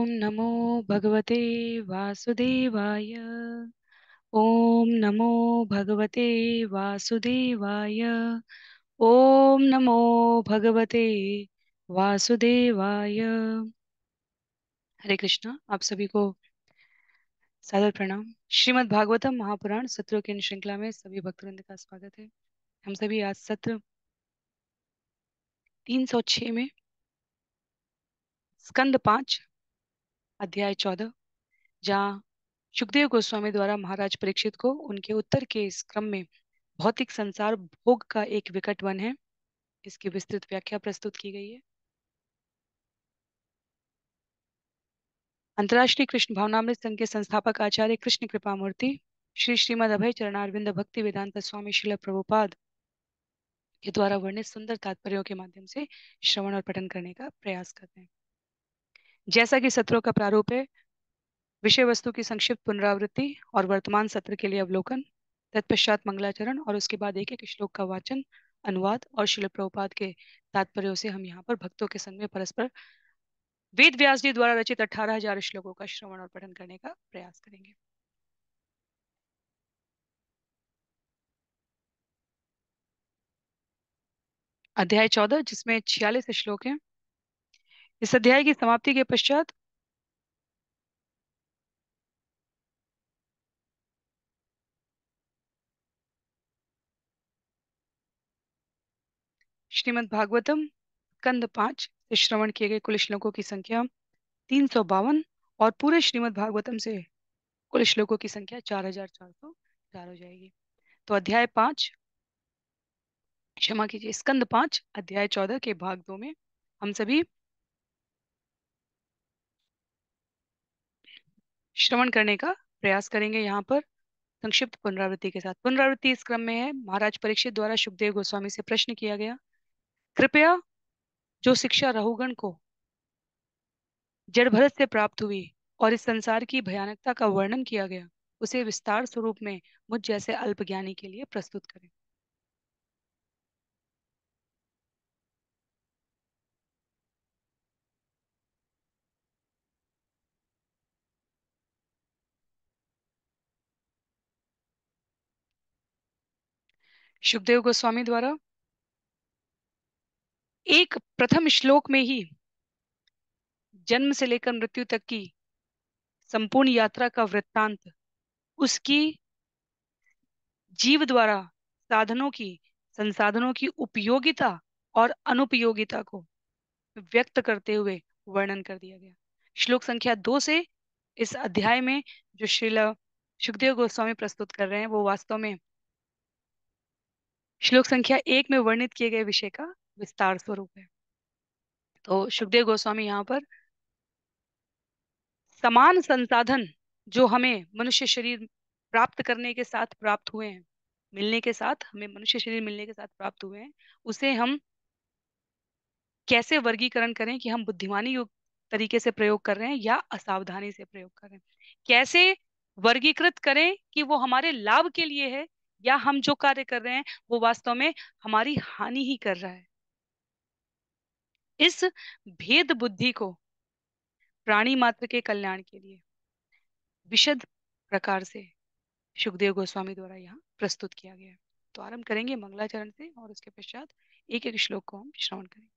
नमो भगवते वासुदेवाय। ओम नमो भगवते वासुदेवाय। ओम नमो भगवते वासुदेवाय। हरे कृष्णा। आप सभी को सादर प्रणाम। श्रीमद् भागवतम महापुराण सत्रों की इन श्रृंखला में सभी भक्तवृंद का स्वागत है। हम सभी आज सत्र 306 में स्कंद 5 अध्याय 14, जहाँ सुखदेव गोस्वामी द्वारा महाराज परीक्षित को उनके उत्तर के इस क्रम में भौतिक संसार भोग का एक विकट वन है, इसकी विस्तृत व्याख्या प्रस्तुत की गई है। अंतर्राष्ट्रीय कृष्ण भावनामृत संघ के संस्थापक आचार्य कृष्ण कृपा मूर्ति श्री श्रीमद अभय चरणारविंद भक्ति वेदांत स्वामी श्रील प्रभुपाद के द्वारा वर्णित सुंदर तात्पर्यों के माध्यम से श्रवण और पठन करने का प्रयास करते हैं। जैसा कि सत्रों का प्रारूप है, विषय वस्तु की संक्षिप्त पुनरावृत्ति और वर्तमान सत्र के लिए अवलोकन, तत्पश्चात मंगलाचरण और उसके बाद एक एक श्लोक का वाचन, अनुवाद और श्रील प्रभुपाद के तात्पर्यों से हम यहाँ पर भक्तों के संग में परस्पर वेद व्यास जी द्वारा रचित 18,000 श्लोकों का श्रवण और पठन करने का प्रयास करेंगे। अध्याय 14, जिसमें 46 श्लोक हैं। इस अध्याय की समाप्ति के पश्चात श्रीमद् भागवतम स्कंद 5 से श्रवण किए गए कुल श्लोकों की संख्या 352 और पूरे श्रीमद् भागवतम से कुल श्लोकों की संख्या 4,404 हो जाएगी। तो अध्याय 5, क्षमा कीजिए, स्कंद 5 अध्याय 14 के भाग 2 में हम सभी श्रवण करने का प्रयास करेंगे। यहाँ पर संक्षिप्त पुनरावृत्ति के साथ, पुनरावृत्ति इस क्रम में है। महाराज परीक्षित द्वारा सुखदेव गोस्वामी से प्रश्न किया गया, कृपया जो शिक्षा रहुगण को जड़ भरत से प्राप्त हुई और इस संसार की भयानकता का वर्णन किया गया, उसे विस्तार स्वरूप में मुझ जैसे अल्पज्ञानी के लिए प्रस्तुत करें। सुखदेव गोस्वामी द्वारा एक प्रथम श्लोक में ही जन्म से लेकर मृत्यु तक की संपूर्ण यात्रा का वृत्तांत, उसकी जीव द्वारा साधनों की, संसाधनों की उपयोगिता और अनुपयोगिता को व्यक्त करते हुए वर्णन कर दिया गया। श्लोक संख्या 2 से इस अध्याय में जो श्रील सुखदेव गोस्वामी प्रस्तुत कर रहे हैं, वो वास्तव में श्लोक संख्या 1 में वर्णित किए गए विषय का विस्तार स्वरूप है। तो सुखदेव गोस्वामी यहाँ पर समान संसाधन जो हमें मनुष्य शरीर प्राप्त करने के साथ प्राप्त हुए हैं, मिलने के साथ, हमें मनुष्य शरीर मिलने के साथ प्राप्त हुए हैं, उसे हम कैसे वर्गीकरण करें कि हम बुद्धिमानी युक्त तरीके से प्रयोग कर रहे हैं या असावधानी से प्रयोग कर रहे हैं। कैसे वर्गीकृत करें कि वो हमारे लाभ के लिए है या हम जो कार्य कर रहे हैं वो वास्तव में हमारी हानि ही कर रहा है। इस भेद बुद्धि को प्राणी मात्र के कल्याण के लिए विशद प्रकार से सुखदेव गोस्वामी द्वारा यहाँ प्रस्तुत किया गया है। तो आरंभ करेंगे मंगलाचरण से और उसके पश्चात एक एक श्लोक को हम श्रवण करेंगे।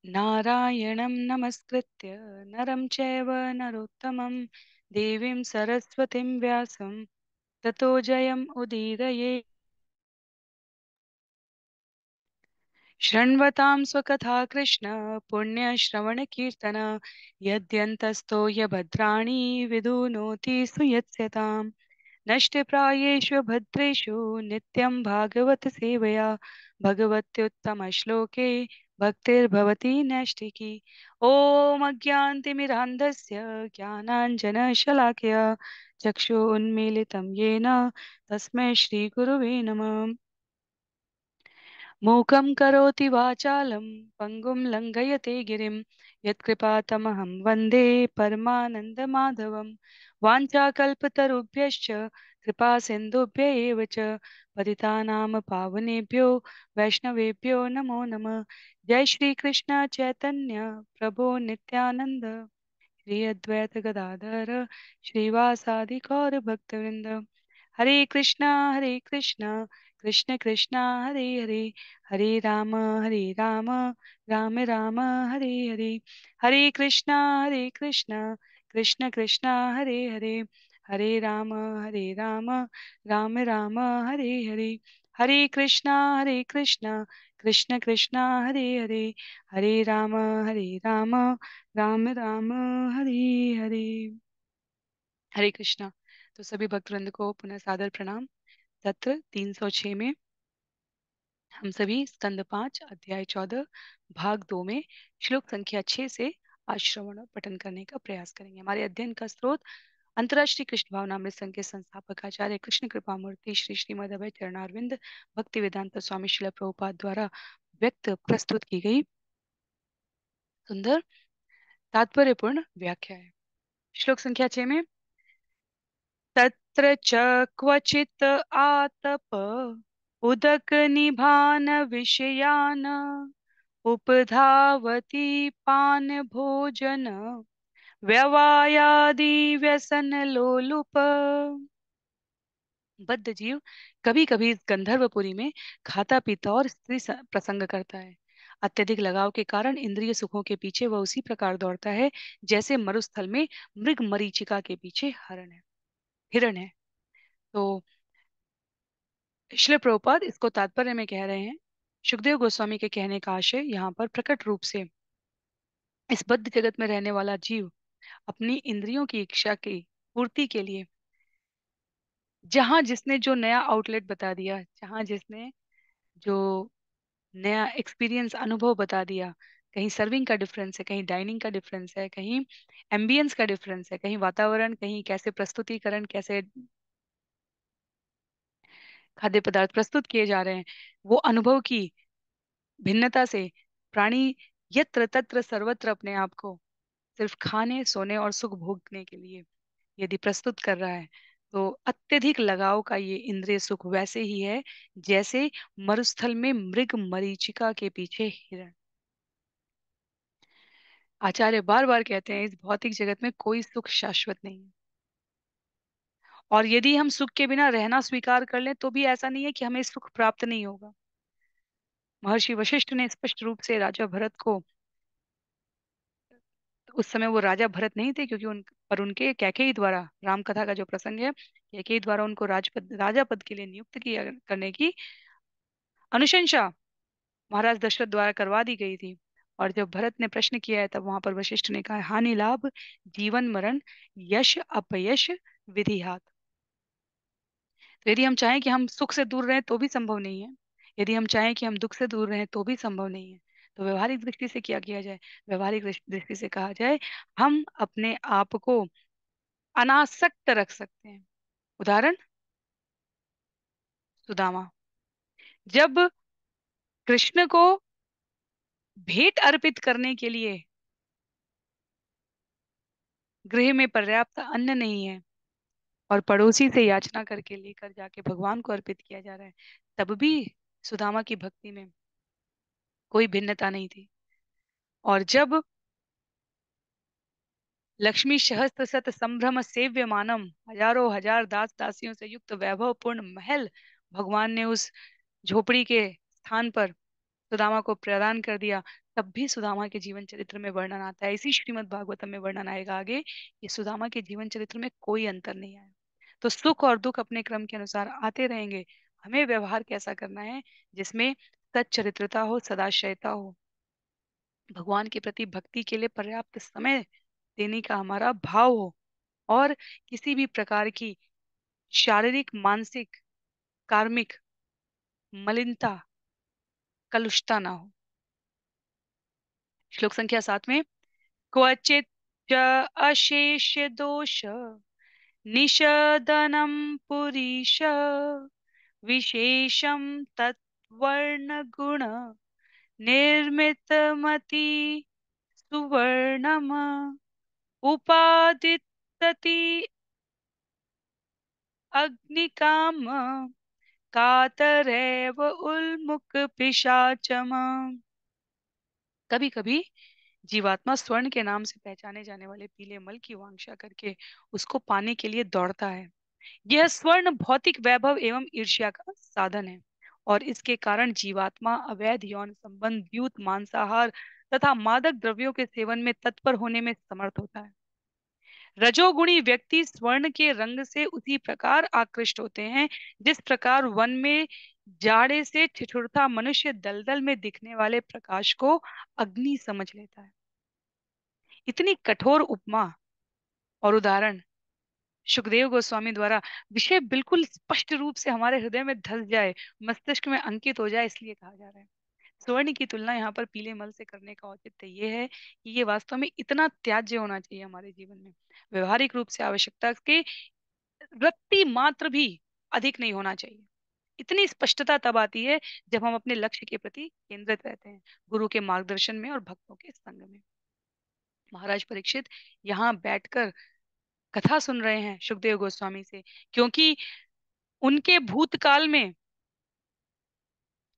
नारायणं नमस्कृत्य नरं चैव नरोत्तमं देवीं सरस्वतीं व्यासं ततो जयम् उदीरये। शृण्वतां स्वकथा कृष्ण पुण्यश्रवणकीर्तन यद्यन्तस्तो यभद्राणि विदुनोति सुयत्स्यताम् नष्टप्रायेषु भद्रेषु नित्यं भागवत सेवया भगवत्युत्तमश्लोके भक्तिर्भवति नैष्टिकी। ॐ अज्ञानतिमिरान्धस्य ज्ञानाञ्जनशलाकया चक्षुरुन्मीलितं येन तस्मै श्रीगुरुवे नमः। मूकं करोति वाचालं पङ्गुं लङ्घयते गिरिं यत्कृपातमहं वन्दे परमानन्दमाधवं। वाञ्छाकल्पतरुभ्यश्च कृपा सिन्धुभ्य एव च पतितानां पावनेभ्यो वैष्णवेभ्यो नमो नमः। जय श्री कृष्ण चैतन्य प्रभु नित्यानंद, श्री अद्वैत गदाधर श्रीवासादि गौर भक्तवृंद। हरे कृष्णा कृष्ण कृष्ण हरे हरे, हरे राम राम राम हरे हरे। हरे कृष्णा कृष्ण कृष्ण हरे हरे, हरे राम राम राम हरे हरे। हरे कृष्णा कृष्ण कृष्ण हरे हरे, हरे राम राम राम हरे हरे। हरे कृष्णा। तो सभी भक्तवृंद को पुनः सादर प्रणाम। सत्र 306 में हम सभी स्कंद 5 अध्याय 14 भाग 2 में श्लोक संख्या 6 से आज श्रवण और पठन करने का प्रयास करेंगे। हमारे अध्ययन का स्रोत अंतर्राष्ट्रीय कृष्ण भावनामृत संघ के संस्थापक आचार्य कृष्ण कृपा मूर्ति श्री श्रीमद अभय चरणारविंद भक्ति वेदांत स्वामी श्रील प्रभुपाद द्वारा व्यक्त प्रस्तुत की गई सुंदर तात्पर्यपूर्ण व्याख्या है। श्लोक संख्या 6 में तत्र च क्वचित् आतप उदकनिभान विषयान् उपधावति पान भोजन व्यवायादि व्यसन लोलुप। बद्ध जीव कभी कभी इस गंधर्वपुरी में खाता पीता और स्त्री प्रसंग करता है। अत्यधिक लगाव के कारण इंद्रिय सुखों के पीछे वह उसी प्रकार दौड़ता है जैसे मरुस्थल में मृग मरीचिका के पीछे हिरण है। तो श्रील प्रभुपाद इसको तात्पर्य में कह रहे हैं। सुखदेव गोस्वामी के कहने का आशय यहाँ पर प्रकट रूप से इस बद्ध जगत में रहने वाला जीव अपनी इंद्रियों की इच्छा की पूर्ति के लिए जहां जिसने जो नया आउटलेट बता दिया, जहां जिसने जो नया एक्सपीरियंस अनुभव बता दिया, कहीं सर्विंग का डिफरेंस है, कहीं डाइनिंग का डिफरेंस है, कहीं एम्बियंस का डिफरेंस है, कहीं वातावरण, कहीं कैसे प्रस्तुतिकरण, कैसे खाद्य पदार्थ प्रस्तुत किए जा रहे हैं, वो अनुभव की भिन्नता से प्राणी यत्र तत्र सर्वत्र अपने आप को सिर्फ खाने सोने और सुख भोगने के लिए यदि प्रस्तुत कर रहा है, तो अत्यधिक लगाव का ये इंद्रिय सुख वैसे ही है जैसे मरुस्थल में मृग मरीचिका के पीछे हिरण। आचार्य बार बार कहते हैं इस भौतिक जगत में कोई सुख शाश्वत नहीं है, और यदि हम सुख के बिना रहना स्वीकार कर लें तो भी ऐसा नहीं है कि हमें सुख प्राप्त नहीं होगा। महर्षि वशिष्ठ ने स्पष्ट रूप से राजा भरत को, उस समय वो राजा भरत नहीं थे क्योंकि उनके कैकेयी द्वारा, राम कथा का जो प्रसंग है, कैकेयी द्वारा उनको राजा पद के लिए नियुक्त किया करने की अनुशंसा महाराज दशरथ द्वारा करवा दी गई थी। और जब भरत ने प्रश्न किया है तब वहां पर वशिष्ठ ने कहा हानि लाभ जीवन मरण यश अपयश विधि हाथ। तो यदि हम चाहें कि हम सुख से दूर रहें तो भी संभव नहीं है, यदि हम चाहें कि हम दुख से दूर रहें तो भी संभव नहीं है। तो व्यवहारिक दृष्टि से क्या किया जाए? व्यवहारिक दृष्टि से कहा जाए हम अपने आप को अनासक्त रख सकते हैं। उदाहरण, सुदामा जब कृष्ण को भेंट अर्पित करने के लिए गृह में पर्याप्त अन्न नहीं है और पड़ोसी से याचना करके लेकर जाके भगवान को अर्पित किया जा रहा है, तब भी सुदामा की भक्ति में कोई भिन्नता नहीं थी। और जब लक्ष्मी सहस्त्र शत संभ्रम सेव्य मानम, हजारों हजार दास दासियों से युक्त वैभवपूर्ण महल भगवान ने उस झोपड़ी के स्थान पर सुदामा को प्रदान कर दिया, तब भी सुदामा के जीवन चरित्र में वर्णन आता है। इसी श्रीमद् भागवतम में वर्णन आएगा आगे कि सुदामा के जीवन चरित्र में कोई अंतर नहीं आया। तो सुख और दुख अपने क्रम के अनुसार आते रहेंगे। हमें व्यवहार कैसा करना है जिसमें सच्चरित्रता हो, सदाशयता हो, भगवान के प्रति भक्ति के लिए पर्याप्त समय देने का हमारा भाव हो, और किसी भी प्रकार की शारीरिक मानसिक कार्मिक मलिनता कलुषता ना हो। श्लोक संख्या 7 में क्वचित च अशेष दोष निषदनं पुरीश विशेषं तत्वर्ण गुण निर्मितमति सुवर्णम उपादितति अग्निकाम कातरेव उन्मुख पिशाचम। कभी कभी जीवात्मा स्वर्ण के नाम से पहचाने जाने वाले पीले मल की वांछा करके उसको पाने के लिए दौड़ता है। यह स्वर्ण भौतिक वैभव एवं ईर्ष्या का साधन है, और इसके कारण जीवात्मा अवैध यौन संबंध, द्यूत, मांसाहार तथा मादक द्रव्यों के सेवन में तत्पर होने में समर्थ होता है। रजोगुणी व्यक्ति स्वर्ण के रंग से उसी प्रकार आकृष्ट होते हैं जिस प्रकार वन में जाड़े से ठिठुरता मनुष्य दलदल में दिखने वाले प्रकाश को अग्नि समझ लेता है। इतनी कठोर उपमा और उदाहरण सुखदेव गोस्वामी द्वारा विषय बिल्कुल स्पष्ट रूप से हमारे हृदय में धस जाए, मस्तिष्क में अंकित हो जाए, इसलिए कहा जा रहा है। स्वर्ण की तुलना यहाँ पर पीले मल से करने का औचित्य ये है कि ये वास्तव में इतना त्याज्य होना चाहिए हमारे जीवन में, व्यवहारिक रूप से आवश्यकता के रत्ती मात्र भी अधिक नहीं होना चाहिए। इतनी स्पष्टता तब आती है जब हम अपने लक्ष्य के प्रति केंद्रित रहते हैं, गुरु के मार्गदर्शन में और भक्तों के संग में। महाराज परीक्षित यहाँ बैठकर कथा सुन रहे हैं सुखदेव गोस्वामी से, क्योंकि उनके भूतकाल में,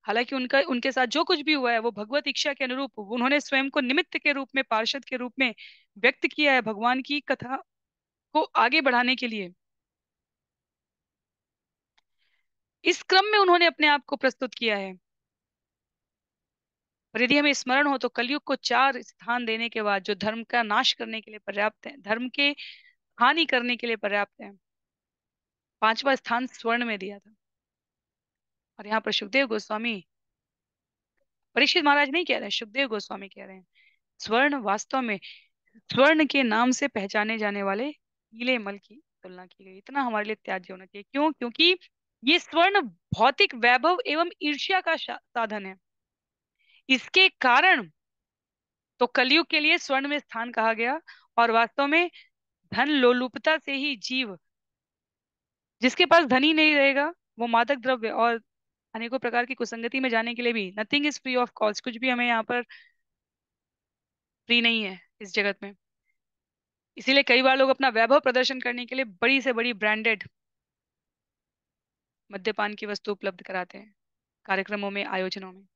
हालांकि उनका उनके साथ जो कुछ भी हुआ है वो भगवत इच्छा के अनुरूप उन्होंने स्वयं को निमित्त के रूप में, पार्षद के रूप में व्यक्त किया है भगवान की कथा को आगे बढ़ाने के लिए। इस क्रम में उन्होंने अपने आप को प्रस्तुत किया है। और यदि हमें स्मरण हो तो कलयुग को 4 स्थान देने के बाद जो धर्म का नाश करने के लिए पर्याप्त है, धर्म के हानि करने के लिए पर्याप्त है, 5वां स्थान स्वर्ण में दिया था। और यहाँ पर सुखदेव गोस्वामी, परीक्षित महाराज नहीं कह रहे हैं, सुखदेव गोस्वामी कह रहे हैं, स्वर्ण वास्तव में स्वर्ण के नाम से पहचाने जाने वाले नीले मल की तुलना की गई। इतना हमारे लिए त्याज्य होना चाहिए। क्यों? क्योंकि ये स्वर्ण भौतिक वैभव एवं ईर्ष्या का साधन है। इसके कारण तो कलयुग के लिए स्वर्ण में स्थान कहा गया। और वास्तव में धन लोलुपता से ही जीव, जिसके पास धन ही नहीं रहेगा, वो मादक द्रव्य और अनेकों प्रकार की कुसंगति में जाने के लिए भी, nothing is free of cost, कुछ भी हमें यहाँ पर फ्री नहीं है इस जगत में। इसीलिए कई बार लोग अपना वैभव प्रदर्शन करने के लिए बड़ी से बड़ी ब्रांडेड मद्यपान की वस्तु उपलब्ध कराते हैं कार्यक्रमों में, आयोजनों में।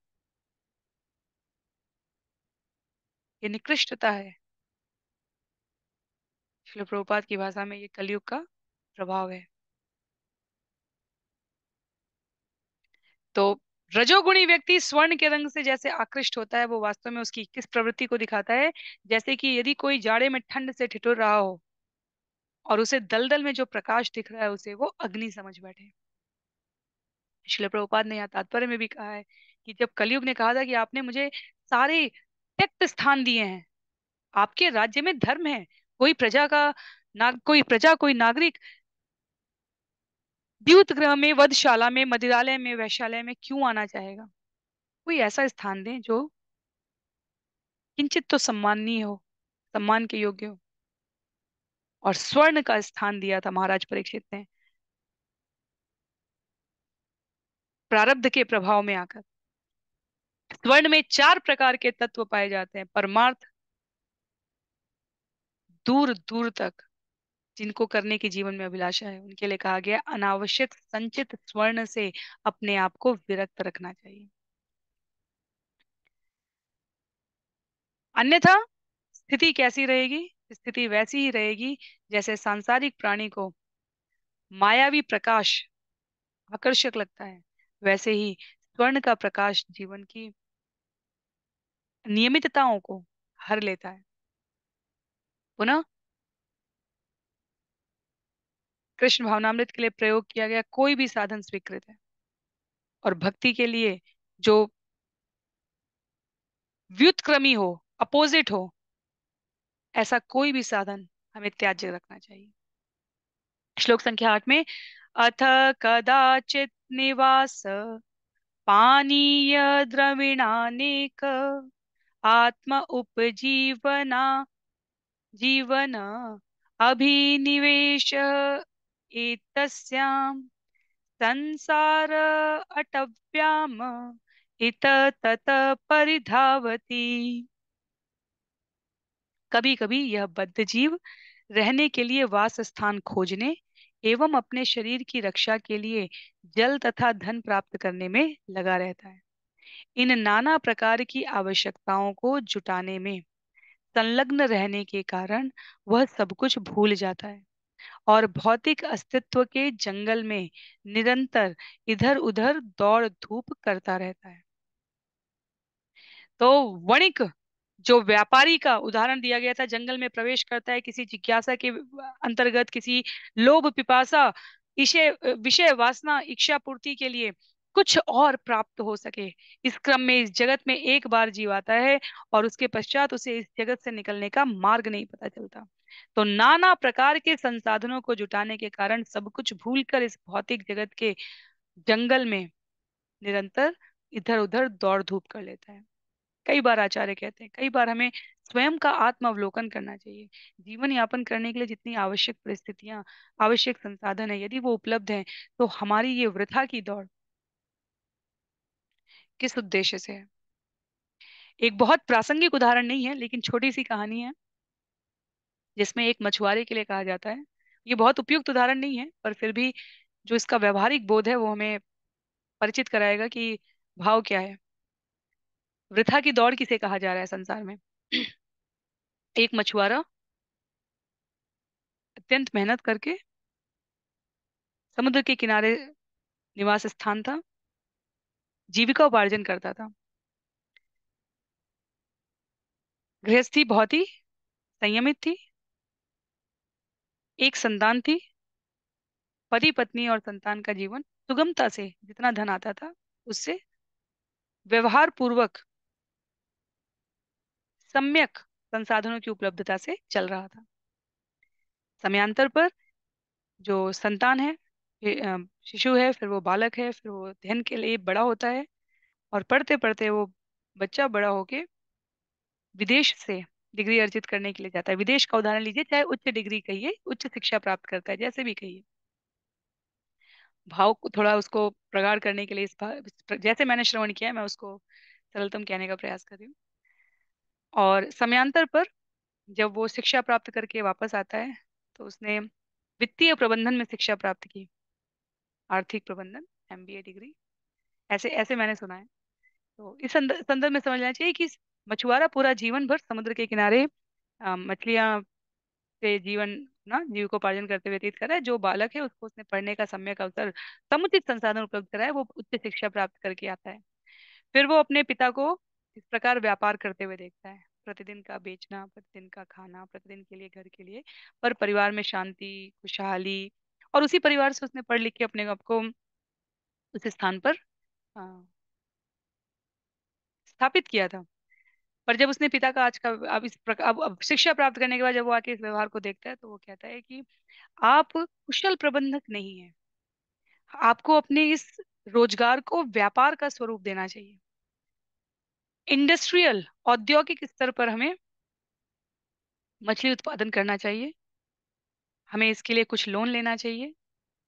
ये निकृष्टता है। श्रील प्रभुपाद की भाषा में ये कलयुग का प्रभाव है। तो रजोगुणी व्यक्ति स्वर्ण के रंग से जैसे आकृष्ट होता है, वो वास्तव में उसकी किस प्रवृत्ति को दिखाता है? जैसे कि यदि कोई जाड़े में ठंड से ठिठुर रहा हो और उसे दलदल में जो प्रकाश दिख रहा है उसे वो अग्नि समझ बैठे। श्रील प्रभुपाद ने यहाँ तात्पर्य में भी कहा है कि जब कलयुग ने कहा था कि आपने मुझे सारे त्यक्त स्थान दिए हैं, आपके राज्य में धर्म है, कोई प्रजा का कोई प्रजा, कोई नागरिक द्यूत गृह में, वधशाला में, मदिरालय में, वैश्यालय में क्यों आना चाहेगा? कोई ऐसा स्थान दें जो किंचित तो सम्माननीय हो, सम्मान के योग्य हो। और स्वर्ण का स्थान दिया था महाराज परीक्षित ने, प्रारब्ध के प्रभाव में आकर। स्वर्ण में 4 प्रकार के तत्व पाए जाते हैं, परमार्थ, दूर दूर तक जिनको करने की जीवन में अभिलाषा है उनके लिए कहा गया अनावश्यक संचित स्वर्ण से अपने आप को विरक्त रखना चाहिए। अन्यथा स्थिति कैसी रहेगी? स्थिति वैसी ही रहेगी जैसे सांसारिक प्राणी को मायावी प्रकाश आकर्षक लगता है, वैसे ही स्वर्ण का प्रकाश जीवन की नियमितताओं को हर लेता है। पुनः कृष्ण भावनामृत के लिए प्रयोग किया गया कोई भी साधन स्वीकृत है, और भक्ति के लिए जो व्युत्क्रमी हो, अपोजिट हो, ऐसा कोई भी साधन हमें त्याज्य रखना चाहिए। श्लोक संख्या 8 में, अथ कदाचित निवास पानीय द्रविणानेक आत्म उपजीवना जीवन अभिनिवेश एतस्याम संसार अटव्याम इत तत परिधावति। कभी कभी यह बद्ध जीव रहने के लिए वास स्थान खोजने एवं अपने शरीर की रक्षा के लिए जल तथा धन प्राप्त करने में लगा रहता है। इन नाना प्रकार की आवश्यकताओं को जुटाने में संलग्न रहने के कारण वह सब कुछ भूल जाता है और भौतिक अस्तित्व के जंगल में निरंतर इधर उधर दौड़ धूप करता रहता है। तो वणिक, जो व्यापारी का उदाहरण दिया गया था, जंगल में प्रवेश करता है किसी जिज्ञासा के अंतर्गत, किसी लोभ पिपासा विषय विषय वासना इच्छा पूर्ति के लिए, कुछ और प्राप्त हो सके, इस क्रम में इस जगत में एक बार जीव आता है और उसके पश्चात उसे इस जगत से निकलने का मार्ग नहीं पता चलता। तो नाना प्रकार के संसाधनों को जुटाने के कारण सब कुछ भूलकर इस भौतिक जगत के जंगल में निरंतर इधर उधर दौड़ धूप कर लेता है। कई बार आचार्य कहते हैं, कई बार हमें स्वयं का आत्म अवलोकन करना चाहिए। जीवन यापन करने के लिए जितनी आवश्यक परिस्थितियां, आवश्यक संसाधन है, यदि वो उपलब्ध है, तो हमारी ये वृथा की दौड़ किस उद्देश्य से है। एक बहुत प्रासंगिक उदाहरण नहीं है, लेकिन छोटी सी कहानी है जिसमें एक मछुआरे के लिए कहा जाता है। ये बहुत उपयुक्त उदाहरण नहीं है, पर फिर भी जो इसका व्यवहारिक बोध है वो हमें परिचित कराएगा कि भाव क्या है। वृथा की दौड़ किसे कहा जा रहा है संसार में। एक मछुआरा अत्यंत मेहनत करके समुद्र के किनारे निवास स्थान था, जीविका उपार्जन करता था। गृहस्थी बहुत ही संयमित थी, एक संतान थी, पति पत्नी और संतान का जीवन सुगमता से, जितना धन आता था उससे व्यवहार पूर्वक सम्यक संसाधनों की उपलब्धता से चल रहा था। समयांतर पर जो संतान है, शिशु है, फिर वो बालक है, फिर वो अध्ययन के लिए बड़ा होता है, और पढ़ते पढ़ते वो बच्चा बड़ा होके विदेश से डिग्री अर्जित करने के लिए जाता है। विदेश का उदाहरण लीजिए, चाहे उच्च डिग्री कहिए, उच्च शिक्षा प्राप्त करता है, जैसे भी कहिए। भाव को थोड़ा उसको प्रगाढ़ करने के लिए जैसे मैंने श्रवण किया है, मैं उसको सरलतम कहने का प्रयास कर रही हूँ। और समयांतर पर जब वो शिक्षा प्राप्त करके वापस आता है, तो उसने वित्तीय प्रबंधन में शिक्षा प्राप्त की, आर्थिक प्रबंधन, एमबीए डिग्री, ऐसे ऐसे मैंने सुना है। तो इस संदर्भ में समझना चाहिए कि मछुआरा पूरा जीवन भर समुद्र के किनारे मछलियां से जीवन ना जीविकोपार्जन करते व्यतीत कर रहा है। जो बालक है उसको उसने पढ़ने का सम्यक अवसर, समुचित संसाधन उपलब्ध कराया, वो उच्च शिक्षा प्राप्त करके आता है। फिर वो अपने पिता को इस प्रकार व्यापार करते हुए देखता है, प्रतिदिन का बेचना, प्रतिदिन का खाना, प्रतिदिन के लिए, घर के लिए, पर परिवार में शांति, खुशहाली, और उसी परिवार से उसने पढ़ लिख के अपने आप को उस स्थान पर अ, स्थापित किया था। पर जब उसने पिता का आज का अब इस प्रकार अब शिक्षा प्राप्त करने के बाद जब वो आके इस व्यवहार को देखता है, तो वो कहता है कि आप कुशल प्रबंधक नहीं है, आपको अपने इस रोजगार को व्यापार का स्वरूप देना चाहिए। इंडस्ट्रियल, औद्योगिक स्तर पर हमें मछली उत्पादन करना चाहिए, हमें इसके लिए कुछ लोन लेना चाहिए,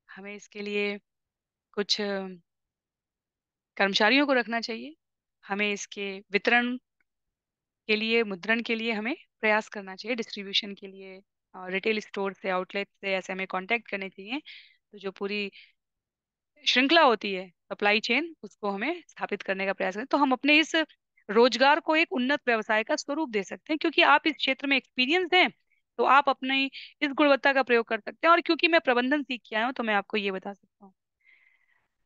हमें इसके लिए कुछ कर्मचारियों को रखना चाहिए, हमें इसके वितरण के लिए, मुद्रण के लिए हमें प्रयास करना चाहिए, डिस्ट्रीब्यूशन के लिए रिटेल स्टोर से, आउटलेट से ऐसे हमें कांटेक्ट करने चाहिए। तो जो पूरी श्रृंखला होती है, सप्लाई चेन, उसको हमें स्थापित करने का प्रयास करें, तो हम अपने इस रोजगार को एक उन्नत व्यवसाय का स्वरूप दे सकते हैं। क्योंकि आप इस क्षेत्र में एक्सपीरियंस हैं, तो आप अपनी इस गुणवत्ता का प्रयोग कर सकते हैं। और क्योंकि मैं प्रबंधन सीख के आया हूँ, तो मैं आपको ये बता सकता हूँ।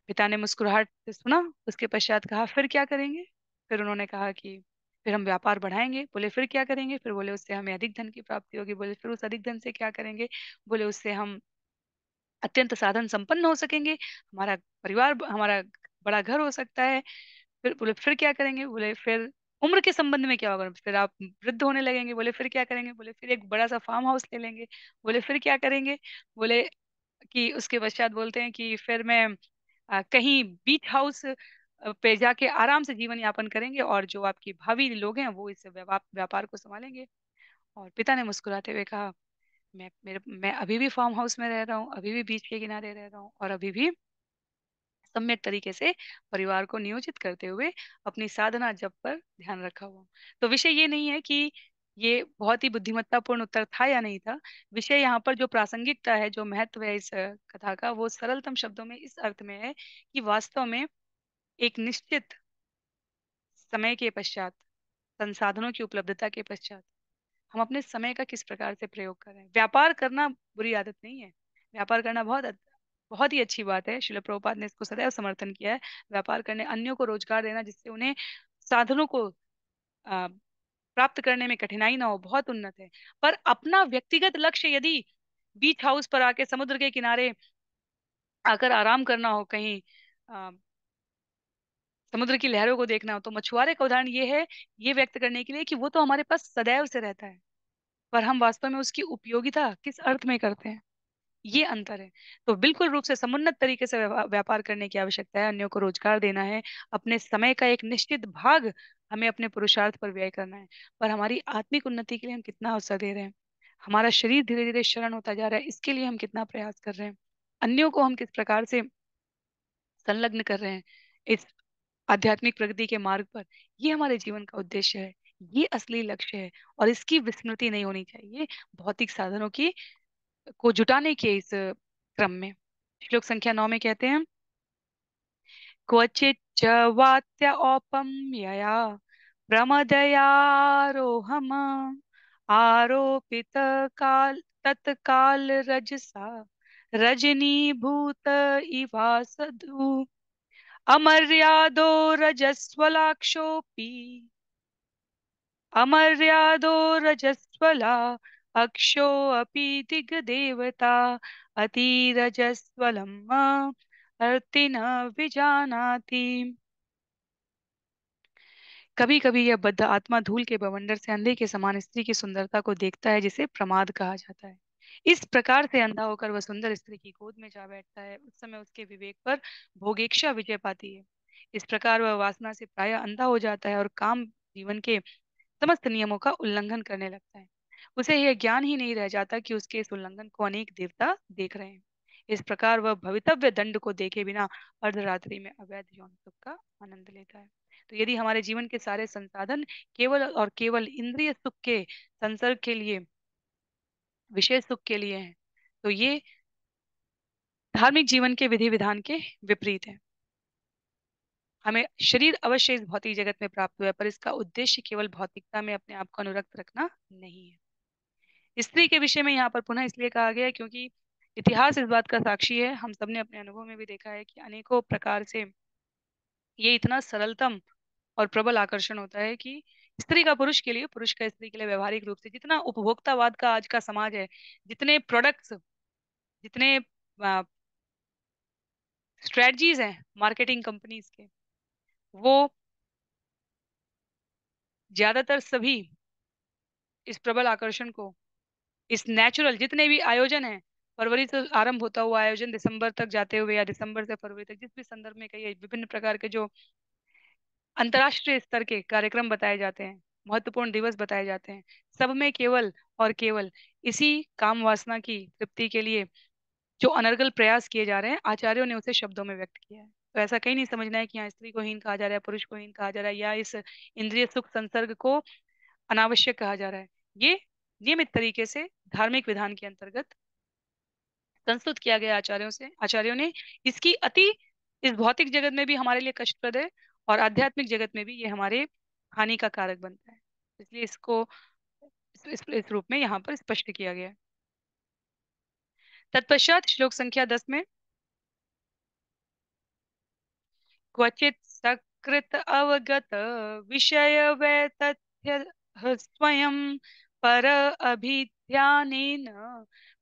पिता ने मुस्कुराहट से सुना, उसके पश्चात कहा, फिर क्या करेंगे। फिर उन्होंने कहा कि फिर हम व्यापार बढ़ाएंगे। बोले फिर क्या करेंगे। फिर बोले उससे हमें अधिक धन की प्राप्ति होगी। बोले फिर उस अधिक धन से क्या करेंगे। बोले उससे हम अत्यंत साधन संपन्न हो सकेंगे, हमारा परिवार, हमारा बड़ा घर हो सकता है। फिर बोले फिर क्या करेंगे। बोले फिर उम्र के संबंध में क्या होगा। फिर आप वृद्ध होने लगेंगे। बोले फिर क्या करेंगे। बोले फिर एक बड़ा सा फार्म हाउस ले लेंगे। बोले फिर क्या करेंगे। बोले कि उसके पश्चात बोलते हैं कि फिर मैं कहीं बीच हाउस पे जाके आराम से जीवन यापन करेंगे, और जो आपकी भावी लोग हैं वो इस व्यापार को संभालेंगे। और पिता ने मुस्कुराते हुए कहा, मैं अभी भी फार्म हाउस में रह रहा हूँ, अभी भी बीच के किनारे रह रहा हूँ, और अभी भी सम्यक तरीके से परिवार को नियोजित करते हुए अपनी साधना जप पर ध्यान रखा हुआ हूं। तो विषय ये नहीं है कि ये बहुत ही बुद्धिमत्तापूर्ण उत्तर था या नहीं था? विषय यहाँ पर जो प्रासंगिकता है, जो महत्व है इस कथा का, वो सरलतम शब्दों में इस अर्थ में है कि वास्तव में एक निश्चित समय के पश्चात, संसाधनों की उपलब्धता के पश्चात, हम अपने समय का किस प्रकार से प्रयोग कर रहे हैं। व्यापार करना बुरी आदत नहीं है। व्यापार करना बहुत ही अच्छी बात है। श्रील प्रभुपाद ने इसको सदैव समर्थन किया है। व्यापार करने, अन्यों को रोजगार देना जिससे उन्हें साधनों को प्राप्त करने में कठिनाई ना हो, बहुत उन्नत है। पर अपना व्यक्तिगत लक्ष्य यदि बीच हाउस पर आके समुद्र के किनारे आकर आराम करना हो, कहीं अ, समुद्र की लहरों को देखना हो, तो मछुआरे का उदाहरण ये है, ये व्यक्त करने के लिए कि वो तो हमारे पास सदैव से रहता है, पर हम वास्तव में उसकी उपयोगिता किस अर्थ में करते हैं, ये अंतर है। तो बिल्कुल रूप से समुन्नत तरीके से व्यापार करने की आवश्यकता है। अन्यों को रोजगार देना है, अपने समय का एक निश्चित भाग हमें अपने पुरुषार्थ पर व्यय करना है। पर हमारी आत्मिक उन्नति के लिए हम कितना अवसर दे रहे हैं, हमारा शरीर धीरे धीरे क्षरण होता जा रहा है, इसके लिए हम कितना प्रयास कर रहे हैं, अन्यों को हम किस प्रकार से संलग्न कर रहे हैं इस आध्यात्मिक प्रगति के मार्ग पर। ये हमारे जीवन का उद्देश्य है, ये असली लक्ष्य है। और इसकी विस्मृति नहीं होनी चाहिए भौतिक साधनों की को जुटाने के इस क्रम में। श्लोक संख्या 9 में कहते हैं, क्वचित च वात्य औपम्यया प्रमदयारोहम आरोपित काल तत्काल रजसा रजनीभूत इवासदु अमर्यादो रजस्वलाक्षोपी अमर्यादो रजस्वला अक्षो अपि दिग्देवता अतिरजस्वलम् अर्ति न विजानाति। कभी कभी यह बद्ध आत्मा धूल के बवंडर से अंधे के समान स्त्री की सुंदरता को देखता है, जिसे प्रमाद कहा जाता है। इस प्रकार से अंधा होकर वह सुंदर स्त्री की गोद में जा बैठता है। उस समय उसके विवेक पर भोगेक्षा विजय पाती है। इस प्रकार वह वासना से प्रायः अंधा हो जाता है और काम जीवन के समस्त नियमों का उल्लंघन करने लगता है। उसे यह ज्ञान ही नहीं रह जाता कि उसके इस उल्लंघन को अनेक देवता देख रहे हैं। इस प्रकार वह भवितव्य दंड को देखे बिना अर्धरात्रि में अवैध यौन सुख का आनंद लेता है। तो यदि हमारे जीवन के सारे संसाधन केवल और केवल इंद्रिय सुख के संसर्ग के लिए, विशेष सुख के लिए हैं, तो ये धार्मिक जीवन के विधि विधान के विपरीत है। हमें शरीर अवश्य इस भौतिक जगत में प्राप्त हुआ है, पर इसका उद्देश्य केवल भौतिकता में अपने आप को अनुरक्त रखना नहीं है। स्त्री के विषय में यहाँ पर पुनः इसलिए कहा गया है क्योंकि इतिहास इस बात का साक्षी है, हम सबने अपने अनुभव में भी देखा है कि अनेकों प्रकार से ये इतना सरलतम और प्रबल आकर्षण होता है कि स्त्री का पुरुष के लिए, पुरुष का स्त्री के लिए व्यवहारिक रूप से जितना उपभोक्तावाद का आज का समाज है, जितने प्रोडक्ट्स, जितने स्ट्रेटजीज हैं मार्केटिंग कंपनीज के, वो ज्यादातर सभी इस प्रबल आकर्षण को, इस नेचुरल जितने भी आयोजन हैं, फरवरी से आरंभ होता हुआ आयोजन दिसंबर तक जाते हुए, या दिसंबर से फरवरी तक जिस भी संदर्भ में कहिए, विभिन्न प्रकार के जो अंतर्राष्ट्रीय स्तर के कार्यक्रम बताए जाते हैं, महत्वपूर्ण दिवस बताए जाते हैं, सब में केवल और केवल इसी काम वासना की तृप्ति के लिए जो अनर्गल प्रयास किए जा रहे हैं, आचार्यों ने उसे शब्दों में व्यक्त किया है। तो ऐसा कहीं नहीं समझना है कि यहाँ स्त्री को हीन कहा जा रहा है, पुरुष को हीन कहा जा रहा है, या इस इंद्रिय सुख संसर्ग को अनावश्यक कहा जा रहा है। ये नियमित तरीके से धार्मिक विधान के अंतर्गत संस्तुत किया गया आचार्यों ने। इसकी अति इस भौतिक जगत में भी हमारे लिए कष्टप्रद है, और आध्यात्मिक जगत में भी ये हमारे हानि का कारक बनता है। इसलिए इसको इस रूप में यहाँ पर स्पष्ट किया गया है। तत्पश्चात श्लोक संख्या 10 में, क्वचित सकृत अवगत विषय वैतथ्य स्वयं पर अभिध्यानेन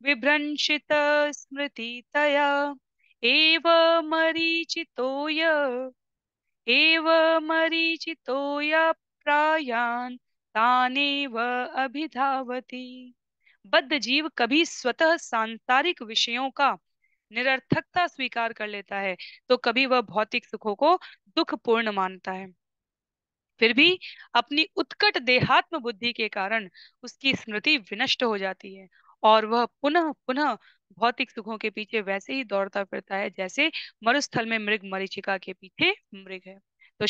विभ्रंशित स्मृतितया एव मरीचितोय एव मरीचितोय प्रायान् तानेव अभिधावति। बद्ध जीव कभी स्वतः सांसारिक विषयों का निरर्थकता स्वीकार कर लेता है, तो कभी वह भौतिक सुखों को दुखपूर्ण मानता है। फिर भी अपनी उत्कट देहात्म बुद्धि के कारण उसकी स्मृति विनष्ट हो जाती है, और वह पुनः पुनः भौतिक सुखों के पीछे वैसे ही दौड़ता फिरता है जैसे मरुस्थल में मृग मरीचिका के पीछे मृग है। तो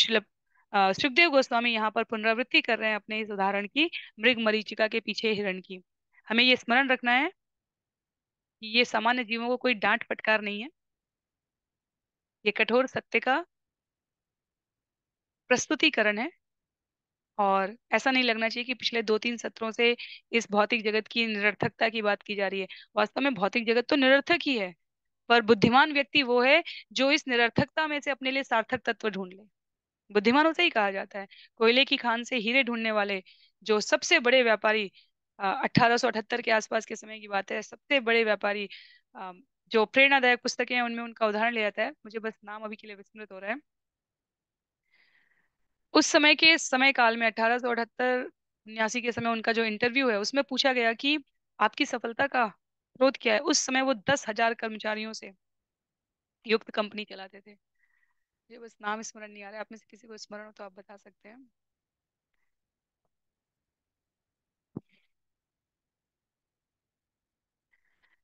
सुखदेव गोस्वामी यहाँ पर पुनरावृत्ति कर रहे हैं अपने इस उदाहरण की, मृग मरीचिका के पीछे हिरण की। हमें ये स्मरण रखना है कि ये सामान्य जीवों को कोई डांट फटकार नहीं है, ये कठोर सत्य का प्रस्तुतिकरण है। और ऐसा नहीं लगना चाहिए कि पिछले 2-3 सत्रों से इस भौतिक जगत की निरर्थकता की बात की जा रही है। वास्तव में भौतिक जगत तो निरर्थक ही है, पर बुद्धिमान व्यक्ति वो है जो इस निरर्थकता में से अपने लिए सार्थक तत्व ढूंढ ले। बुद्धिमान उसे ही कहा जाता है। कोयले की खान से हीरे ढूंढने वाले जो सबसे बड़े व्यापारी, 1878 के आसपास के समय की बात है, सबसे बड़े व्यापारी, अ, जो प्रेरणादायक पुस्तकें हैं उनमें उनका उदाहरण लिया जाता है, मुझे बस नाम अभी के लिए विस्मृत हो रहा है। उस समय के समय काल में 1878 79 के समय उनका जो इंटरव्यू है उसमें पूछा गया कि आपकी सफलता का स्रोत क्या है। उस समय वो 10,000 कर्मचारियों से युक्त कंपनी चलाते थे। मुझे बस नाम स्मरण नहीं आ रहा है, आप में से किसी को स्मरण हो तो आप बता सकते हैं।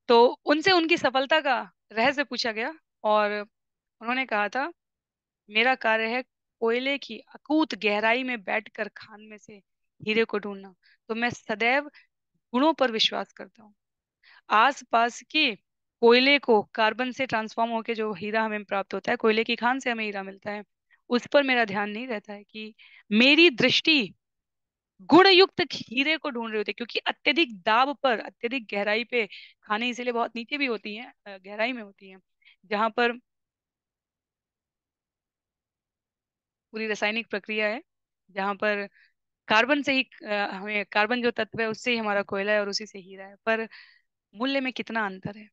तो उनसे उनकी सफलता का रहस्य पूछा गया, और उन्होंने कहा था, मेरा कार्य है कोयले की अकूत गहराई में बैठकर खान में से हीरे को ढूंढना। तो मैं सदैव गुणों पर विश्वास करता हूँ। आसपास के कोयले को कार्बन से ट्रांसफॉर्म होकर जो हीरा हमें प्राप्त होता है, कोयले की खान से हमें हीरा मिलता है, उस पर मेरा ध्यान नहीं रहता है कि मेरी दृष्टि गुण युक्त हीरे को ढूंढ रहे होते हैं, क्योंकि अत्यधिक दाब पर, अत्यधिक गहराई पे खाने इसीलिए बहुत नीचे भी होती हैं, गहराई में होती हैं, जहां पर पूरी रासायनिक प्रक्रिया है, जहां पर कार्बन से ही हमें कार्बन जो तत्व है उससे ही हमारा कोयला है और उसी से हीरा है, पर मूल्य में कितना अंतर है।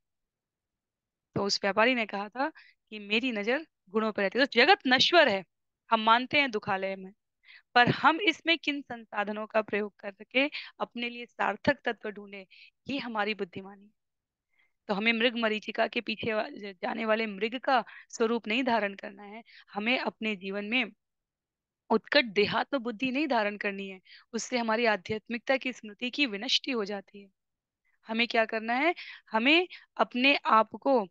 तो उस व्यापारी ने कहा था कि मेरी नजर गुणों पर रहती है। तो जगत नश्वर है, हम मानते हैं दुखालय में, पर हम इसमें किन संसाधनों का प्रयोग करके अपने लिए सार्थक तत्व ढूंढे, ये हमारी बुद्धिमानी है। तो हमें मृग मरीचिका के पीछे जाने वाले मृग का स्वरूप नहीं धारण करना है। हमें अपने जीवन में उत्कट देहात्म बुद्धि नहीं धारण करनी है, उससे हमारी आध्यात्मिकता की स्मृति की विनष्टि हो जाती है। हमें क्या करना है, हमें अपने आप को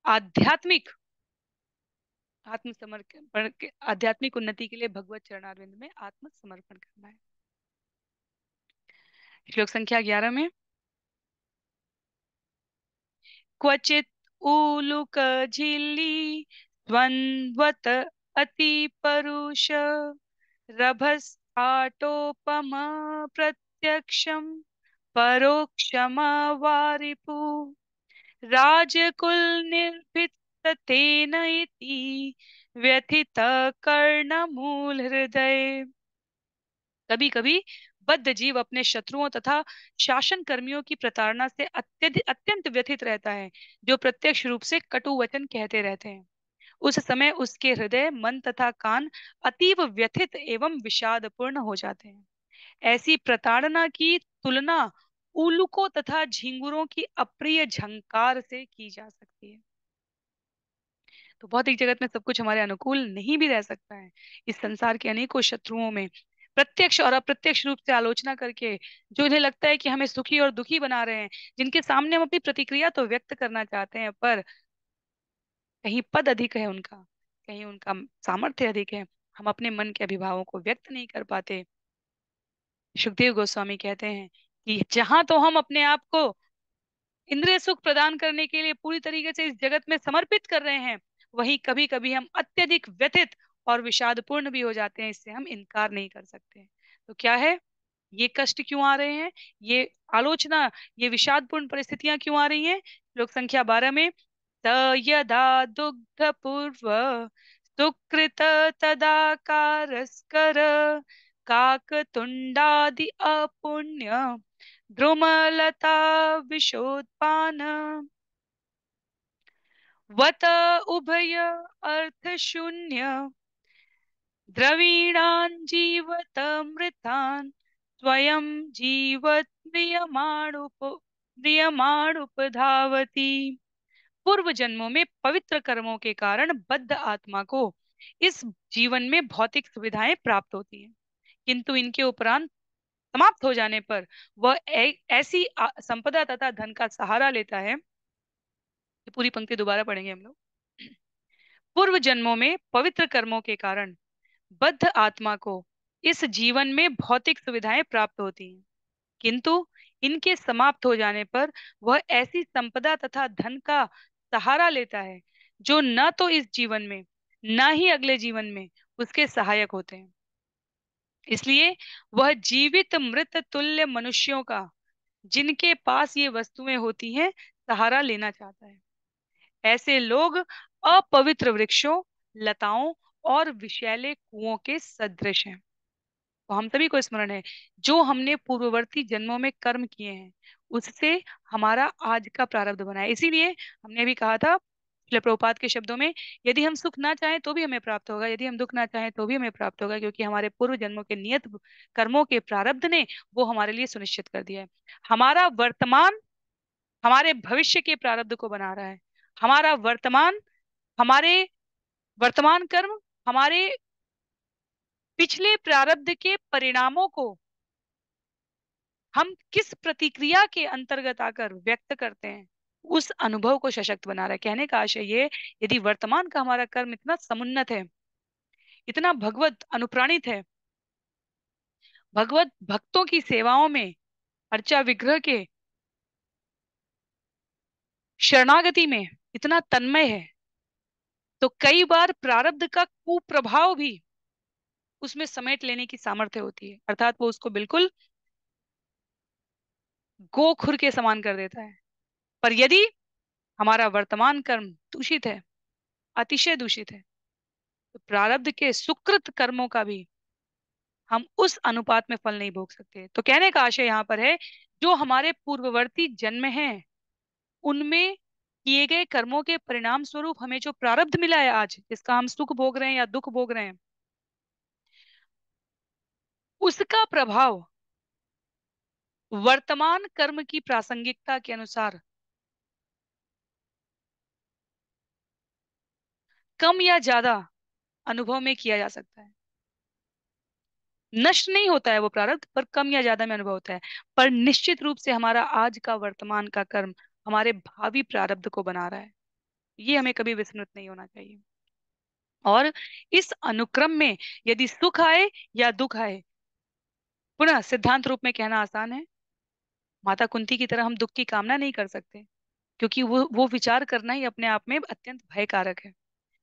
आध्यात्मिक आत्मसमर्पण आध्यात्मिक उन्नति के लिए भगवत चरणारविंद में आत्मसमर्पण करना है। श्लोक संख्या 11 में, क्वचित उलुक झिल्ली द्वंद्वत अति परुष रभसाटोपम प्रत्यक्षम परोक्षमवारिपु राजकुल निर्भीत तेन इति व्यथित कर्णमूल हृदय। कभी कभी बद्ध जीव अपने शत्रुओं तथा शासन कर्मियों की प्रताड़ना से अत्यधिक अत्यंत व्यथित रहता है, जो प्रत्यक्ष रूप से कटु वचन कहते रहते हैं। उस समय उसके हृदय, मन तथा कान अतीव व्यथित एवं विषादपूर्ण हो जाते हैं। ऐसी प्रताड़ना की तुलना उल्लूकों तथा झिंगुरों की अप्रिय झंकार से की जा सकती है। तो भौतिक जगत में सब कुछ हमारे अनुकूल नहीं भी रह सकता है। इस संसार के अनेकों शत्रुओं में प्रत्यक्ष और अप्रत्यक्ष रूप से आलोचना करके जो इन्हें लगता है कि हमें सुखी और दुखी बना रहे हैं, जिनके सामने हम अपनी प्रतिक्रिया तो व्यक्त करना चाहते हैं, पर कहीं पद अधिक है उनका, कहीं उनका सामर्थ्य अधिक है, हम अपने मन के अभिभावों को व्यक्त नहीं कर पाते। सुखदेव गोस्वामी कहते हैं कि जहां तो हम अपने आप को इंद्रिय सुख प्रदान करने के लिए पूरी तरीके से इस जगत में समर्पित कर रहे हैं, वहीं कभी कभी हम अत्यधिक व्यथित और विषादपूर्ण भी हो जाते हैं, इससे हम इनकार नहीं कर सकते। तो क्या है, ये कष्ट क्यों आ रहे हैं, ये आलोचना, ये विषादपूर्ण परिस्थितियां क्यों आ रही हैं। श्लोक संख्या 12 में, त यदा दुग्ध पूर्व सुकृत तदा कारस्कर काकतुंडादि अपुण्य ध्रुमलता विशोत्पान वत उभय अर्थ शून्य द्रवीणान् जीवत मृतान् स्वयं जीवत प्रियमाणुपधावती। पूर्व जन्मों में पवित्र कर्मों के कारण बद्ध आत्मा को इस जीवन में भौतिक सुविधाएं प्राप्त होती हैं, किंतु इनके उपरांत समाप्त हो जाने पर वह ऐसी संपदा तथा धन का सहारा लेता है। ये पूरी पंक्ति दोबारा पढ़ेंगे हम लोग। पूर्व जन्मों में पवित्र कर्मों के कारण बद्ध आत्मा को इस जीवन में भौतिक सुविधाएं प्राप्त होती हैं, किंतु इनके समाप्त हो जाने पर वह ऐसी संपदा तथा धन का सहारा लेता है जो न तो इस जीवन में न ही अगले जीवन में उसके सहायक होते हैं। इसलिए वह जीवित मृत तुल्य मनुष्यों का, जिनके पास ये वस्तुएं होती हैं, सहारा लेना चाहता है। ऐसे लोग अपवित्र वृक्षों, लताओं और विषैले कुओं के सदृश हैं। तो हम सभी को स्मरण है, जो हमने पूर्ववर्ती जन्मों में कर्म किए हैं उससे हमारा आज का प्रारब्ध बना है। इसीलिए हमने अभी कहा था श्रील प्रभुपाद के शब्दों में, यदि हम सुख ना चाहें तो भी हमें प्राप्त होगा, यदि हम दुख ना चाहें तो भी हमें प्राप्त होगा, क्योंकि हमारे पूर्व जन्मों के नियत कर्मों के प्रारब्ध ने वो हमारे लिए सुनिश्चित कर दिया है। हमारा वर्तमान हमारे भविष्य के प्रारब्ध को बना रहा है। हमारा वर्तमान हमारे वर्तमान कर्म हमारे पिछले प्रारब्ध के परिणामों को हम किस प्रतिक्रिया के अंतर्गत आकर व्यक्त करते हैं, उस अनुभव को सशक्त बना रहा है। कहने का आशय ये, यदि वर्तमान का हमारा कर्म इतना समुन्नत है, इतना भगवत अनुप्राणित है, भगवत भक्तों की सेवाओं में, अर्चा विग्रह के शरणागति में इतना तन्मय है, तो कई बार प्रारब्ध का कुप्रभाव भी उसमें समेट लेने की सामर्थ्य होती है, अर्थात वो उसको बिल्कुल गोखुर के समान कर देता है। पर यदि हमारा वर्तमान कर्म दूषित है, अतिशय दूषित है, तो प्रारब्ध के सुकृत कर्मों का भी हम उस अनुपात में फल नहीं भोग सकते। तो कहने का आशय यहाँ पर है, जो हमारे पूर्ववर्ती जन्म हैं उनमें किए गए कर्मों के परिणाम स्वरूप हमें जो प्रारब्ध मिला है आज, जिसका हम सुख भोग रहे हैं या दुख भोग रहे हैं, उसका प्रभाव वर्तमान कर्म की प्रासंगिकता के अनुसार कम या ज्यादा अनुभव में किया जा सकता है। नष्ट नहीं होता है वो प्रारब्ध, पर कम या ज्यादा में अनुभव होता है। पर निश्चित रूप से हमारा आज का वर्तमान का कर्म हमारे भावी प्रारब्ध को बना रहा है, ये हमें कभी विस्मृत नहीं होना चाहिए। और इस अनुक्रम में यदि सुख आए या दुख आए, पुनः सिद्धांत रूप में कहना आसान है, माता कुंती की तरह हम दुख की कामना नहीं कर सकते, क्योंकि वो विचार करना ही अपने आप में अत्यंत भयकारक है।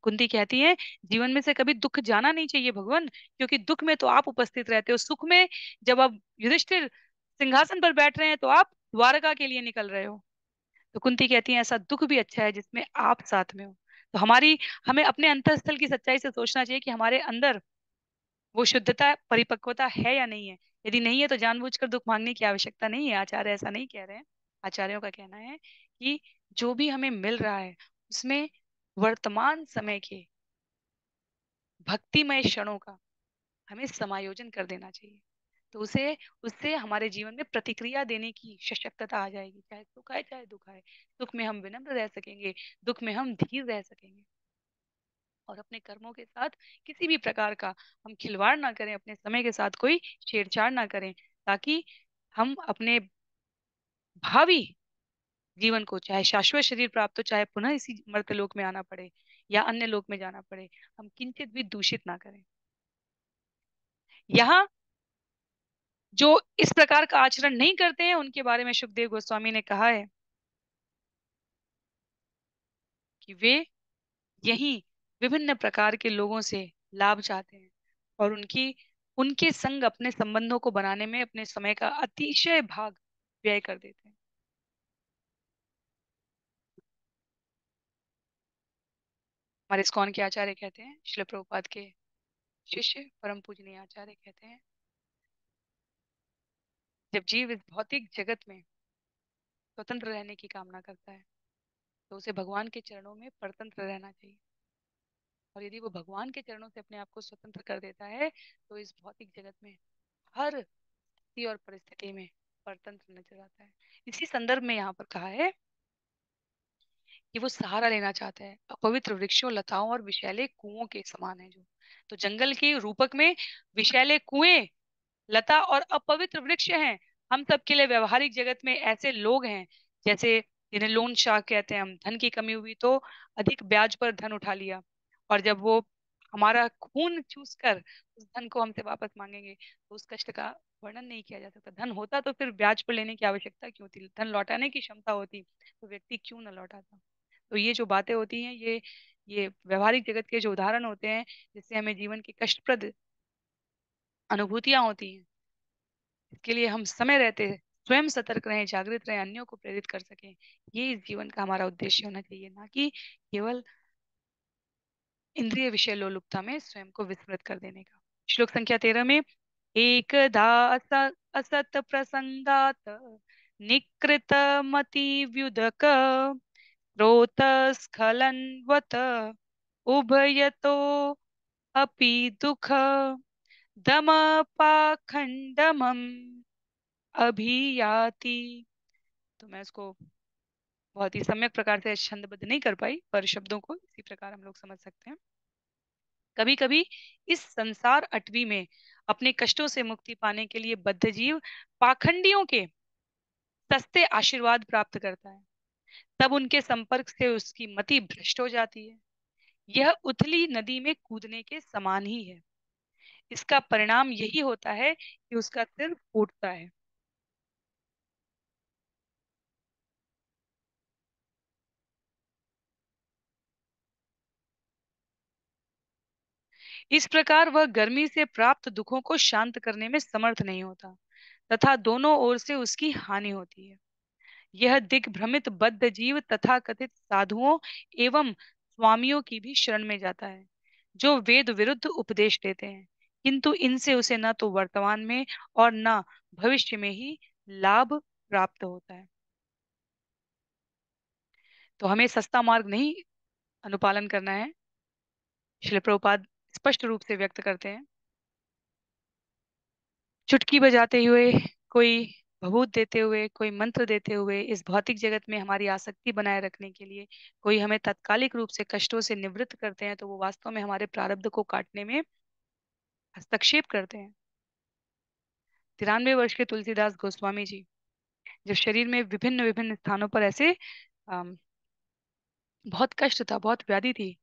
कुंती कहती है, जीवन में से कभी दुख जाना नहीं चाहिए भगवान, क्योंकि दुख में तो आप उपस्थित रहते हो, सुख में जब आप युधिष्ठिर सिंहासन पर बैठ रहे हैं तो आप द्वारका के लिए निकल रहे हो। तो कुंती कहती है, ऐसा दुख भी अच्छा है जिसमें आप साथ में हो। तो हमें अपने अंतःस्थल की सच्चाई से सोचना चाहिए कि हमारे अंदर वो शुद्धता परिपक्वता है या नहीं है। यदि नहीं है तो जानबूझकर दुख मांगने की आवश्यकता नहीं है, आचार्य ऐसा नहीं कह रहे हैं। आचार्यों का कहना है कि जो भी हमें मिल रहा है उसमें वर्तमान समय के भक्तिमय क्षणों का हमें समायोजन कर देना चाहिए। तो उसे उससे हमारे जीवन में प्रतिक्रिया देने की सशक्तता आ जाएगी, चाहे सुख आए चाहे दुख आए। सुख में हम विनम्र रह सकेंगे, दुख में हम धीर रह सकेंगे, और अपने कर्मों के साथ किसी भी प्रकार का हम खिलवाड़ ना करें, अपने समय के साथ कोई छेड़छाड़ ना करें, ताकि हम अपने भावी जीवन को, चाहे शाश्वत शरीर प्राप्त हो, चाहे पुनः इसी मर्त्यलोक में आना पड़े या अन्य लोक में जाना पड़े, हम किंचित भी दूषित ना करें। यहाँ जो इस प्रकार का आचरण नहीं करते हैं उनके बारे में सुखदेव गोस्वामी ने कहा है कि वे यही विभिन्न प्रकार के लोगों से लाभ चाहते हैं, और उनके संग अपने संबंधों को बनाने में अपने समय का अतिशय भाग व्यय कर देते हैं। हमारे इस्कॉन के आचार्य कहते हैं, श्रील प्रभुपाद के शिष्य परम पूजनीय आचार्य कहते हैं, जब जीव इस भौतिक जगत में स्वतंत्र रहने की कामना करता है तो उसे भगवान के चरणों में परतंत्र रहना चाहिए। और यदि वो भगवान के चरणों से अपने आप को स्वतंत्र कर देता है तो इस भौतिक जगत में हर स्थिति और परिस्थिति में परतंत्र नजर आता है। इसी संदर्भ में यहाँ पर कहा है कि वो सहारा लेना चाहता है, अपवित्र वृक्षों, लताओं और विषैले कुओं के समान है जो। तो जंगल के रूपक में विषैले कुएं, लता और अपवित्र वृक्ष हैं। हम सबके लिए व्यवहारिक जगत में ऐसे लोग हैं जैसे जिन्हें लोन शाह कहते हैं हम, धन की कमी हुई तो अधिक ब्याज पर धन उठा लिया, और जब वो हमारा खून चूस कर उस धन को हमसे वापस मांगेंगे, तो उस कष्ट का वर्णन नहीं किया जा सकता। धन होता तो फिर ब्याज पर लेने की आवश्यकता क्यों थी? धन लौटाने की क्षमता होती तो व्यक्ति क्यों न लौटाता? तो ये जो बातें होती हैं, ये व्यवहारिक जगत के जो उदाहरण होते हैं, जिससे हमें जीवन की कष्टप्रद अनुभूतियां होती हैं, इसके लिए हम समय रहते स्वयं सतर्क रहें, जागृत रहें, अन्यों को प्रेरित कर सकें। ये इस जीवन का हमारा उद्देश्य होना चाहिए, ना कि केवल इंद्रिय विषय लोलुपता में स्वयं को विस्मृत कर देने का। श्लोक संख्या 13 में, एकदा असत प्रसंगात निकृत मति व्युदक स्खलन्वत उभयतो अपि दुख दमपाखंडमम अभियाति। तो मैं उसको बहुत ही सम्यक प्रकार से छंदबद्ध नहीं कर पाई, पर शब्दों को इसी प्रकार हम लोग समझ सकते हैं। कभी कभी इस संसार अटवी में अपने कष्टों से मुक्ति पाने के लिए बद्ध जीव पाखंडियों के सस्ते आशीर्वाद प्राप्त करता है। तब उनके संपर्क से उसकी मति भ्रष्ट हो जाती है। यह उथली नदी में कूदने के समान ही है। इसका परिणाम यही होता है कि उसका सिर फूटता है। इस प्रकार वह गर्मी से प्राप्त दुखों को शांत करने में समर्थ नहीं होता, तथा दोनों ओर से उसकी हानि होती है। यह दिग्भ्रमित बद्ध जीव तथाकथित साधुओं एवं स्वामियों की भी शरण में जाता है, जो वेद विरुद्ध उपदेश देते हैं, किंतु इनसे उसे न तो वर्तमान में और न भविष्य में ही लाभ प्राप्त होता है। तो हमें सस्ता मार्ग नहीं अनुपालन करना है। श्रील प्रभुपाद स्पष्ट रूप से व्यक्त करते हैं, चुटकी बजाते हुए, कोई भभूत देते हुए, कोई मंत्र देते हुए, इस भौतिक जगत में हमारी आसक्ति बनाए रखने के लिए कोई हमें तात्कालिक रूप से कष्टों से निवृत्त करते हैं, तो वो वास्तव में हमारे प्रारब्ध को काटने में हस्तक्षेप करते हैं। 93 वर्ष के तुलसीदास गोस्वामी जी, जब शरीर में विभिन्न विभिन्न स्थानों पर ऐसे अम, बहुत कष्ट था, बहुत व्याधि थी,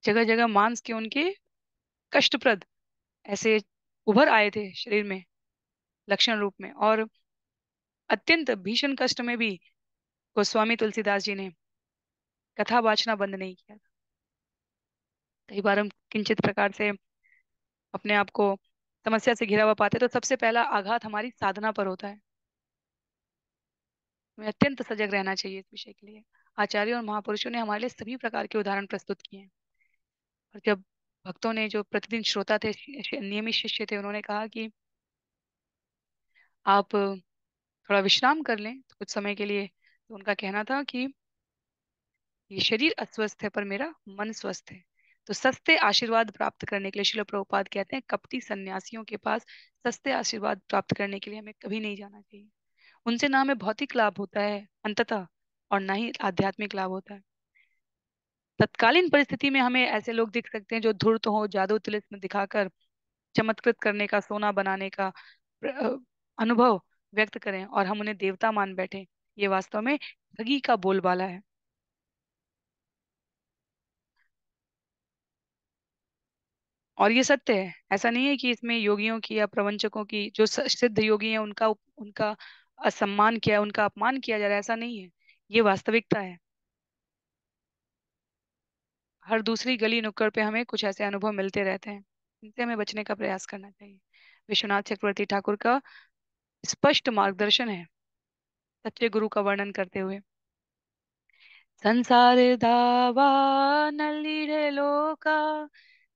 जगह जगह मांस के उनके कष्टप्रद ऐसे उभर आए थे शरीर में लक्षण रूप में, और अत्यंत भीषण कष्ट में भी गोस्वामी तुलसीदास जी ने कथा वाचना बंद नहीं किया। कई बार हम किंचित प्रकार से अपने आप को समस्या से घिरा हुआ पाते, तो सबसे पहला आघात हमारी साधना पर होता है। हमें अत्यंत सजग रहना चाहिए इस विषय के लिए। आचार्यों और महापुरुषों ने हमारे लिए सभी प्रकार के उदाहरण प्रस्तुत किए हैं। और जब भक्तों ने, जो प्रतिदिन श्रोता थे, नियमित शिष्य थे, उन्होंने कहा कि आप थोड़ा विश्राम कर लें तो कुछ समय के लिए, तो उनका कहना था कि ये शरीर अस्वस्थ है पर मेरा मन स्वस्थ है। तो सस्ते आशीर्वाद प्राप्त करने के लिए श्रील प्रभुपाद कहते हैं, कपटी सन्यासियों के पास सस्ते आशीर्वाद प्राप्त करने के लिए हमें कभी नहीं जाना चाहिए। उनसे ना हमें भौतिक लाभ होता है अंततः, और ना ही आध्यात्मिक लाभ होता है। तत्कालीन परिस्थिति में हमें ऐसे लोग दिख सकते हैं जो धूर्त हो, जादू तिलिस्म दिखाकर चमत्कृत करने का, सोना बनाने का अ, अनुभव व्यक्त करें, और हम उन्हें देवता मान बैठे। ये वास्तव में ठगी का बोलबाला है। और ये सत्य है, ऐसा नहीं है कि इसमें योगियों की या प्रवंचकों की, जो सिद्ध योगी हैं, उनका उनका असम्मान किया, उनका अपमान किया जा रहा है, ऐसा नहीं है। ये वास्तविकता है। हर दूसरी गली नुक्कड़ पे हमें कुछ ऐसे अनुभव मिलते रहते हैं। इनसे हमें बचने का प्रयास करना चाहिए। विश्वनाथ चक्रवर्ती ठाकुर का स्पष्ट मार्गदर्शन है सच्चे गुरु का वर्णन करते हुए। संसार दावा नलिरे लोका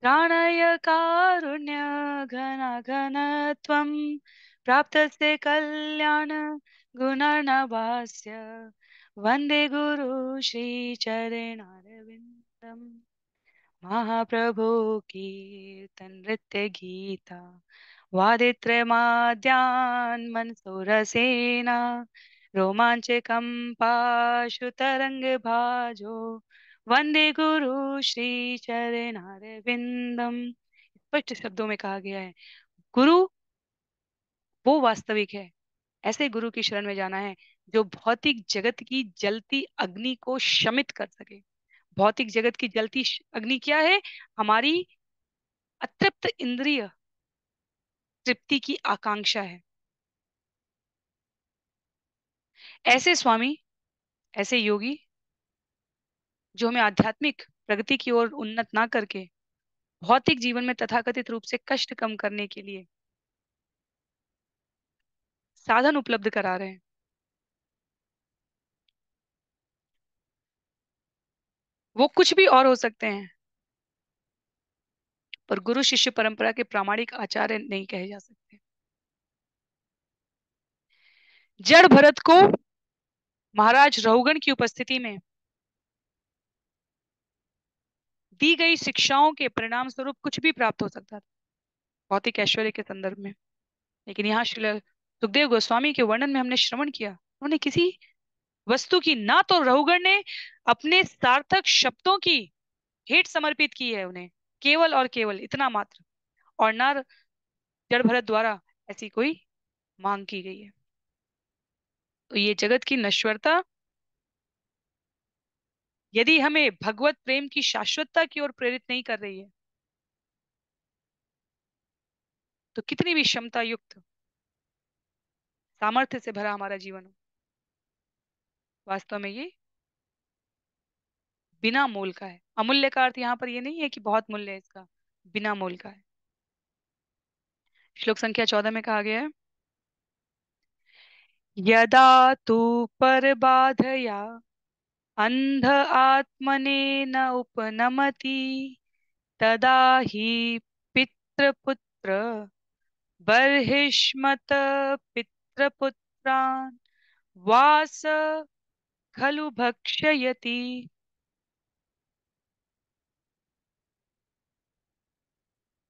प्राणय कारुण्य घन घन त्वं प्राप्त से कल्याण गुणर्नवास्य वंदे गुरु श्री चरणारविंदम। महाप्रभु कीर्तन नृत्य गीता वादित्र माद्यान् मनसोरसेना रोमाञ्चकम्पाश्रुतरङ्ग भाजो वंदे गुरु श्री चरणारविंदम। स्पष्ट शब्दों में कहा गया है, गुरु वो वास्तविक है। ऐसे गुरु की शरण में जाना है जो भौतिक जगत की जलती अग्नि को शमित कर सके, भौतिक जगत की जलती अग्नि क्या है? हमारी अतृप्त इंद्रिय तृप्ति की आकांक्षा है। ऐसे स्वामी, ऐसे योगी जो हमें आध्यात्मिक प्रगति की ओर उन्नत ना करके भौतिक जीवन में तथाकथित रूप से कष्ट कम करने के लिए साधन उपलब्ध करा रहे हैं, वो कुछ भी और हो सकते हैं, पर गुरु शिष्य परंपरा के प्रामाणिक आचार्य नहीं कहे जा सकते। जड़ भरत को महाराज रहुगण की उपस्थिति में दी गई शिक्षाओं के परिणाम स्वरूप कुछ भी प्राप्त हो सकता था भौतिक ऐश्वर्य के संदर्भ में। लेकिन यहाँ श्रील सुखदेव गोस्वामी के वर्णन में हमने श्रवण किया, उन्होंने किसी वस्तु की ना तो रहुगण ने अपने सार्थक शब्दों की भेंट समर्पित की है उन्हें, केवल और केवल इतना मात्र, और ना जड़ भरत द्वारा ऐसी कोई मांग की गई है। तो ये जगत की नश्वरता यदि हमें भगवत प्रेम की शाश्वतता की ओर प्रेरित नहीं कर रही है, तो कितनी भी क्षमता युक्त सामर्थ्य से भरा हमारा जीवन हो, वास्तव में ये बिना मोल का है। अमूल्य का अर्थ यहाँ पर ये नहीं है कि बहुत मूल्य है इसका, बिना मोल का है। श्लोक संख्या 14 में कहा गया है, यदा तू पर बाधया अंध आत्मने न उपनमति तदा ही पितृपुत्र बर्हिष्मत पितृपुत्रान् वास खलु भक्षयति।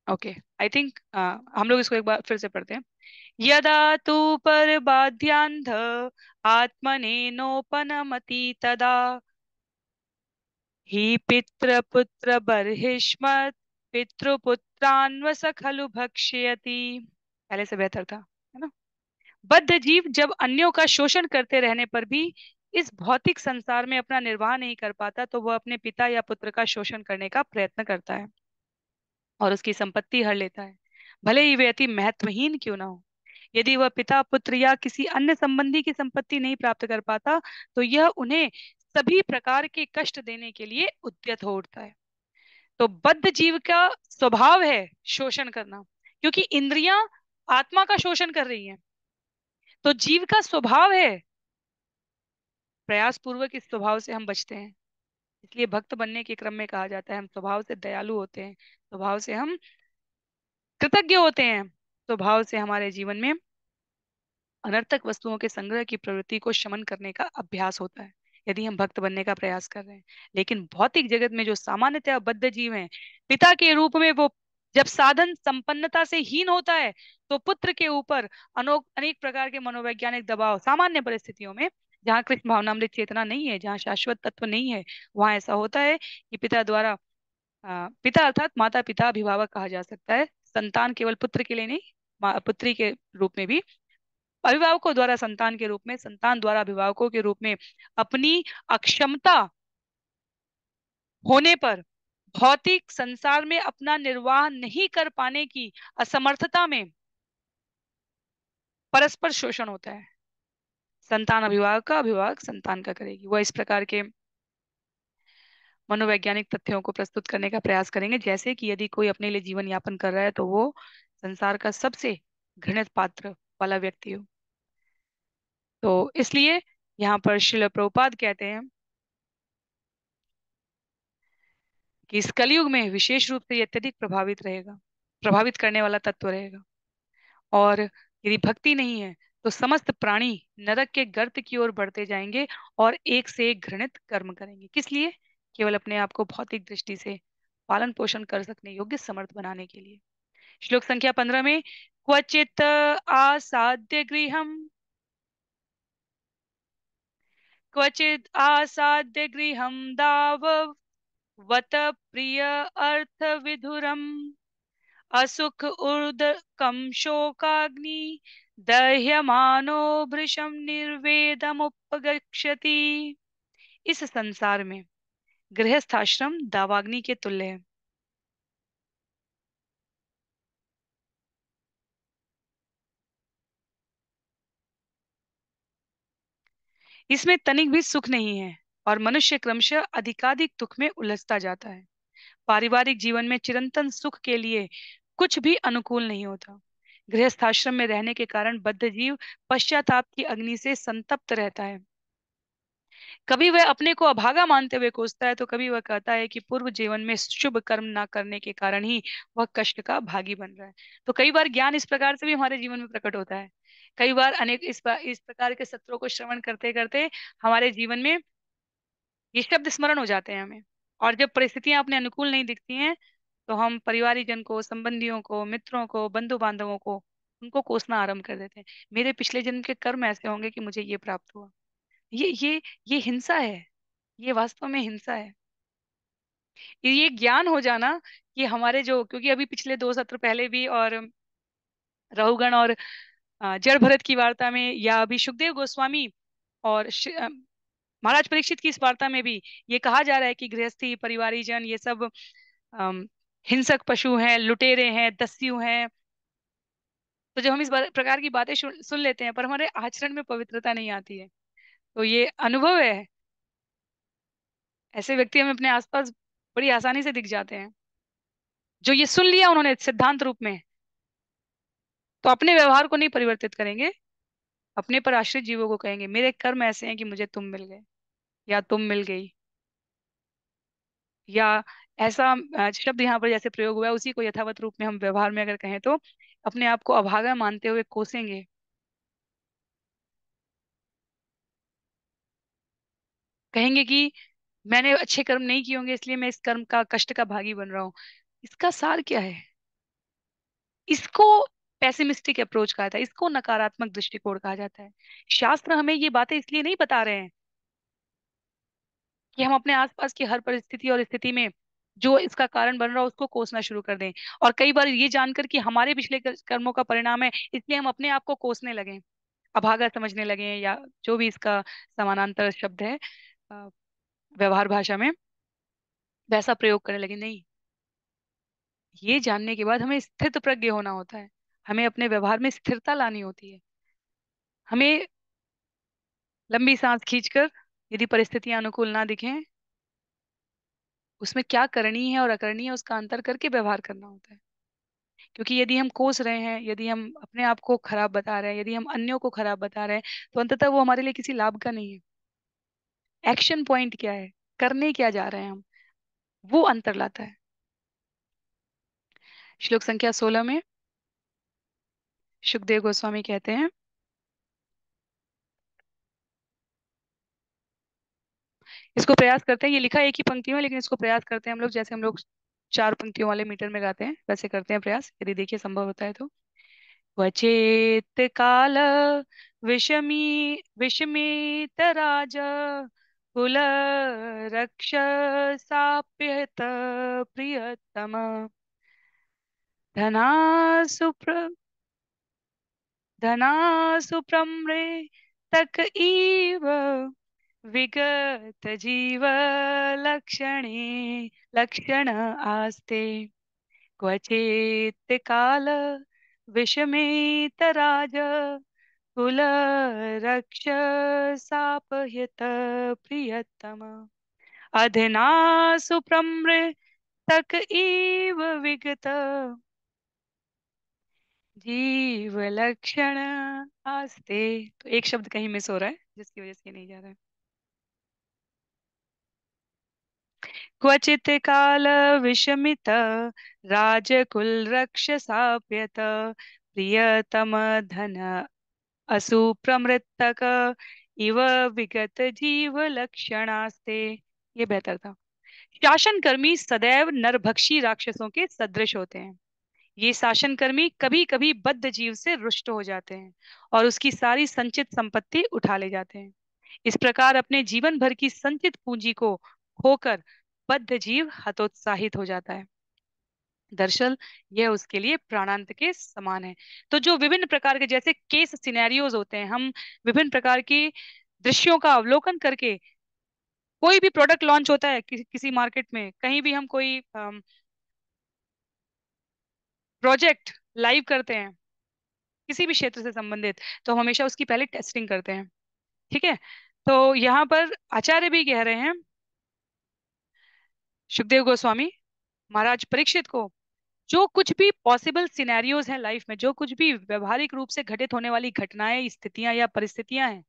ओके, आई थिंक हम लोग इसको एक बार फिर से पढ़ते हैं। यदा तू पर बाध्यांध आत्मनेनोपनमति तदा हि पितृपुत्र बर्हिष्मत् पितृपुत्रान्वस खलु भक्षयति। पहले से बेहतर था, है ना? बद्ध जीव जब अन्यों का शोषण करते रहने पर भी इस भौतिक संसार में अपना निर्वाह नहीं कर पाता, तो वह अपने पिता या पुत्र का शोषण करने का प्रयत्न करता है और उसकी संपत्ति हर लेता है, भले ही वे अति महत्वहीन क्यों ना हो। यदि वह पिता पुत्र या किसी अन्य संबंधी की संपत्ति नहीं प्राप्त कर पाता, तो यह उन्हें सभी प्रकार के कष्ट देने के लिए उद्यत हो उठता है। तो बद्ध जीव का स्वभाव है शोषण करना, क्योंकि इंद्रियां आत्मा का शोषण कर रही हैं। तो जीव का स्वभाव है, प्रयास पूर्वक इस स्वभाव से हम बचते हैं। इसलिए भक्त बनने के क्रम में कहा जाता है हम स्वभाव से दयालु होते हैं, स्वभाव से हम कृतज्ञ होते हैं, स्वभाव से हमारे जीवन में अनर्थक वस्तुओं के संग्रह की प्रवृत्ति को शमन करने का अभ्यास होता है, यदि हम भक्त बनने का प्रयास कर रहे हैं। लेकिन भौतिक जगत में जो सामान्यतः बद्ध जीव हैं, पिता के रूप में वो जब साधन संपन्नता से हीन होता है, तो पुत्र के ऊपर अनेक प्रकार के मनोवैज्ञानिक दबाव, सामान्य परिस्थितियों में जहाँ कृष्ण भावनामृत चेतना नहीं है, जहाँ शाश्वत तत्व नहीं है, वहां ऐसा होता है कि पिता द्वारा पिता अर्थात माता पिता अभिभावक कहा जा सकता है, संतान केवल पुत्र के लिए नहीं, पुत्री के रूप में भी अभिभावकों द्वारा संतान के रूप में, संतान द्वारा अभिभावकों के रूप में अपनी अक्षमता होने पर भौतिक संसार में अपना निर्वाह नहीं कर पाने की असमर्थता में परस्पर शोषण होता है। संतान अभिभावक का, अभिभावक संतान का करेगी। वह इस प्रकार के मनोवैज्ञानिक तथ्यों को प्रस्तुत करने का प्रयास करेंगे, जैसे कि यदि कोई अपने लिए जीवन यापन कर रहा है तो वो संसार का सबसे घृणित पात्र वाला व्यक्ति हो। तो इसलिए यहाँ पर श्रील प्रभुपाद कहते हैं कि इस कलयुग में विशेष रूप से ये अत्यधिक प्रभावित रहेगा, प्रभावित करने वाला तत्व रहेगा। और यदि भक्ति नहीं है तो समस्त प्राणी नरक के गर्त की ओर बढ़ते जाएंगे और एक से एक घृणित कर्म करेंगे। किस लिए? केवल अपने आप को भौतिक दृष्टि से पालन पोषण कर सकने योग्य समर्थ बनाने के लिए। श्लोक संख्या 15 में, क्वचित आसाद्य गृहम, क्वचित आसाद्य गृहम दाव वत प्रिय अर्थ विधुरम असुख ऊर्ध्वकम शोकाग्नि दह्यमानो भृशम निर्वेदमुपगच्छति। इस संसार में गृहस्थाश्रम दावाग्नि के तुल्य है। इसमें तनिक भी सुख नहीं है और मनुष्य क्रमशः अधिकाधिक दुख में उलझता जाता है। पारिवारिक जीवन में चिरंतन सुख के लिए कुछ भी अनुकूल नहीं होता। गृहस्थाश्रम में रहने के कारण बद्ध जीव पश्चाताप की अग्नि से संतप्त रहता है। कभी वह अपने को अभागा मानते हुए कोसता है, तो कभी वह कहता है कि पूर्व जीवन में शुभ कर्म ना करने के कारण ही वह कष्ट का भागी बन रहा है। तो कई बार ज्ञान इस प्रकार से भी हमारे जीवन में प्रकट होता है। कई बार अनेक इस प्रकार के सत्रों को श्रवण करते करते हमारे जीवन में ये शब्द स्मरण हो जाते हैं हमें। और जब परिस्थितियां अपने अनुकूल नहीं दिखती हैं, तो हम परिवारीजन को, संबंधियों को, मित्रों को, बंधु बांधवों को, उनको कोसना आरंभ कर देते हैं। मेरे पिछले जन्म के कर्म ऐसे होंगे कि मुझे ये प्राप्त हुआ। ये हिंसा है। ये वास्तव में हिंसा है। ये ज्ञान हो जाना कि हमारे जो, क्योंकि अभी पिछले 2 सत्र पहले भी, और रहुगण और जड़ भरत की वार्ता में, या अभी सुखदेव गोस्वामी और महाराज परीक्षित की इस वार्ता में भी ये कहा जा रहा है कि गृहस्थी, परिवारीजन, ये सब अम, हिंसक पशु हैं, लुटेरे हैं, दस्यु हैं। तो जब हम इस प्रकार की बातें सुन लेते हैं, पर हमारे आचरण में पवित्रता नहीं आती है, तो ये अनुभव है। ऐसे व्यक्ति हमें अपने आसपास बड़ी आसानी से दिख जाते हैं, जो ये सुन लिया उन्होंने सिद्धांत रूप में, तो अपने व्यवहार को नहीं परिवर्तित करेंगे, अपने पर आश्रित जीवों को कहेंगे मेरे कर्म ऐसे हैं कि मुझे तुम मिल गए, या तुम मिल गई, या ऐसा शब्द यहाँ पर जैसे प्रयोग हुआ है उसी को यथावत रूप में हम व्यवहार में अगर कहें, तो अपने आप को अभागा मानते हुए कोसेंगे। कहेंगे कि मैंने अच्छे कर्म नहीं किए होंगे, इसलिए मैं इस कर्म का, कष्ट का भागी बन रहा हूँ। इसका सार क्या है? इसको पेसिमिस्टिक अप्रोच कहा जाता है, इसको नकारात्मक दृष्टिकोण कहा जाता है। शास्त्र हमें ये बातें इसलिए नहीं बता रहे हैं कि हम अपने आसपास की हर परिस्थिति और स्थिति में जो इसका कारण बन रहा है उसको कोसना शुरू कर दें। और कई बार ये जानकर कि हमारे पिछले कर्मों का परिणाम है, इसलिए हम अपने आप को कोसने लगे, अभागा समझने लगे, या जो भी इसका समानांतर शब्द है अ, व्यवहार भाषा में, वैसा प्रयोग करने लगे। नहीं, ये जानने के बाद हमें स्थित प्रज्ञ होना होता है। हमें अपने व्यवहार में स्थिरता लानी होती है। हमें लंबी सांस खींचकर, यदि परिस्थितियां अनुकूल ना दिखें, उसमें क्या करनी है और अकरनी है उसका अंतर करके व्यवहार करना होता है। क्योंकि यदि हम कोस रहे हैं, यदि हम अपने आप को खराब बता रहे हैं, यदि हम अन्यों को खराब बता रहे हैं, तो अंततः वो हमारे लिए किसी लाभ का नहीं है। एक्शन पॉइंट क्या है, करने क्या जा रहे हैं हम, वो अंतर लाता है। श्लोक संख्या 16 में सुखदेव गोस्वामी कहते हैं, इसको प्रयास करते हैं, ये लिखा एक ही पंक्ति में, लेकिन इसको प्रयास करते हैं हम लोग, जैसे हम लोग 4 पंक्तियों वाले मीटर में गाते हैं वैसे करते हैं प्रयास, यदि देखिए संभव होता है तो। क्वचेत काल विषमी विषमेत राज कुल रक्ष साप्यत प्रियतम धना सुप्र धना सुप्रम्रे तक इव विगत जीव लक्षणे लक्षण आस्ते क्वचित् काल विषमेतराज कुल रक्ष सापयत प्रियतम अधना सुप्रमृतक इव विगत जीव लक्षण आस्ते। तो एक शब्द कहीं मिस हो रहा है, जिसकी वजह से ये नहीं जा रहा है। क्वचित् काल विषमित राजकुल रक्ष साप्यत प्रियतम धन असुप्रमृतक इव विगत जीव लक्षणास्ते। ये बेहतर था। शासन कर्मी सदैव नरभक्षी राक्षसों के सदृश होते हैं। ये शासन कर्मी कभी कभी बद्ध जीव से रुष्ट हो जाते हैं और उसकी सारी संचित संपत्ति उठा ले जाते हैं। इस प्रकार अपने जीवन भर की संचित पूंजी को खोकर बद्ध जीव हतोत्साहित हो जाता है। दरअसल यह उसके लिए प्राणांत के समान है। तो जो विभिन्न प्रकार के जैसे केस सिनेरियोज होते हैं, हम विभिन्न प्रकार की दृश्यों का अवलोकन करके कोई भी प्रोडक्ट लॉन्च होता है किसी मार्केट में, कहीं भी हम कोई प्रोजेक्ट लाइव करते हैं किसी भी क्षेत्र से संबंधित, तो हम हमेशा उसकी पहले टेस्टिंग करते हैं। ठीक है। तो यहाँ पर आचार्य भी कह रहे हैं, सुखदेव गोस्वामी महाराज परीक्षित को, जो कुछ भी पॉसिबल सिनेरियोज हैं लाइफ में, जो कुछ भी व्यवहारिक रूप से घटित होने वाली घटनाएं, स्थितियां या परिस्थितियां हैं,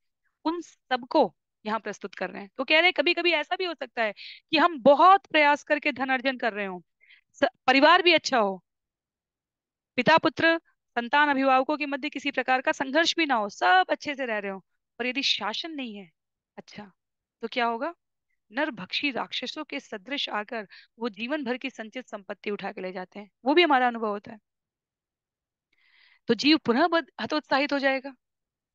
उन सबको यहाँ प्रस्तुत कर रहे हैं। तो कह रहे हैं कभी कभी ऐसा भी हो सकता है कि हम बहुत प्रयास करके धन अर्जन कर रहे हो, परिवार भी अच्छा हो, पिता पुत्र संतान अभिभावकों के मध्य किसी प्रकार का संघर्ष भी ना हो, सब अच्छे से रह रहे हो, पर यदि शासन नहीं है अच्छा, तो क्या होगा? नरभक्षी राक्षसों के सदृश आकर वो जीवन भर की संचित संपत्ति उठा के ले जाते हैं। वो भी हमारा अनुभव होता है। तो जीव पुनः हतोत्साहित हो जाएगा।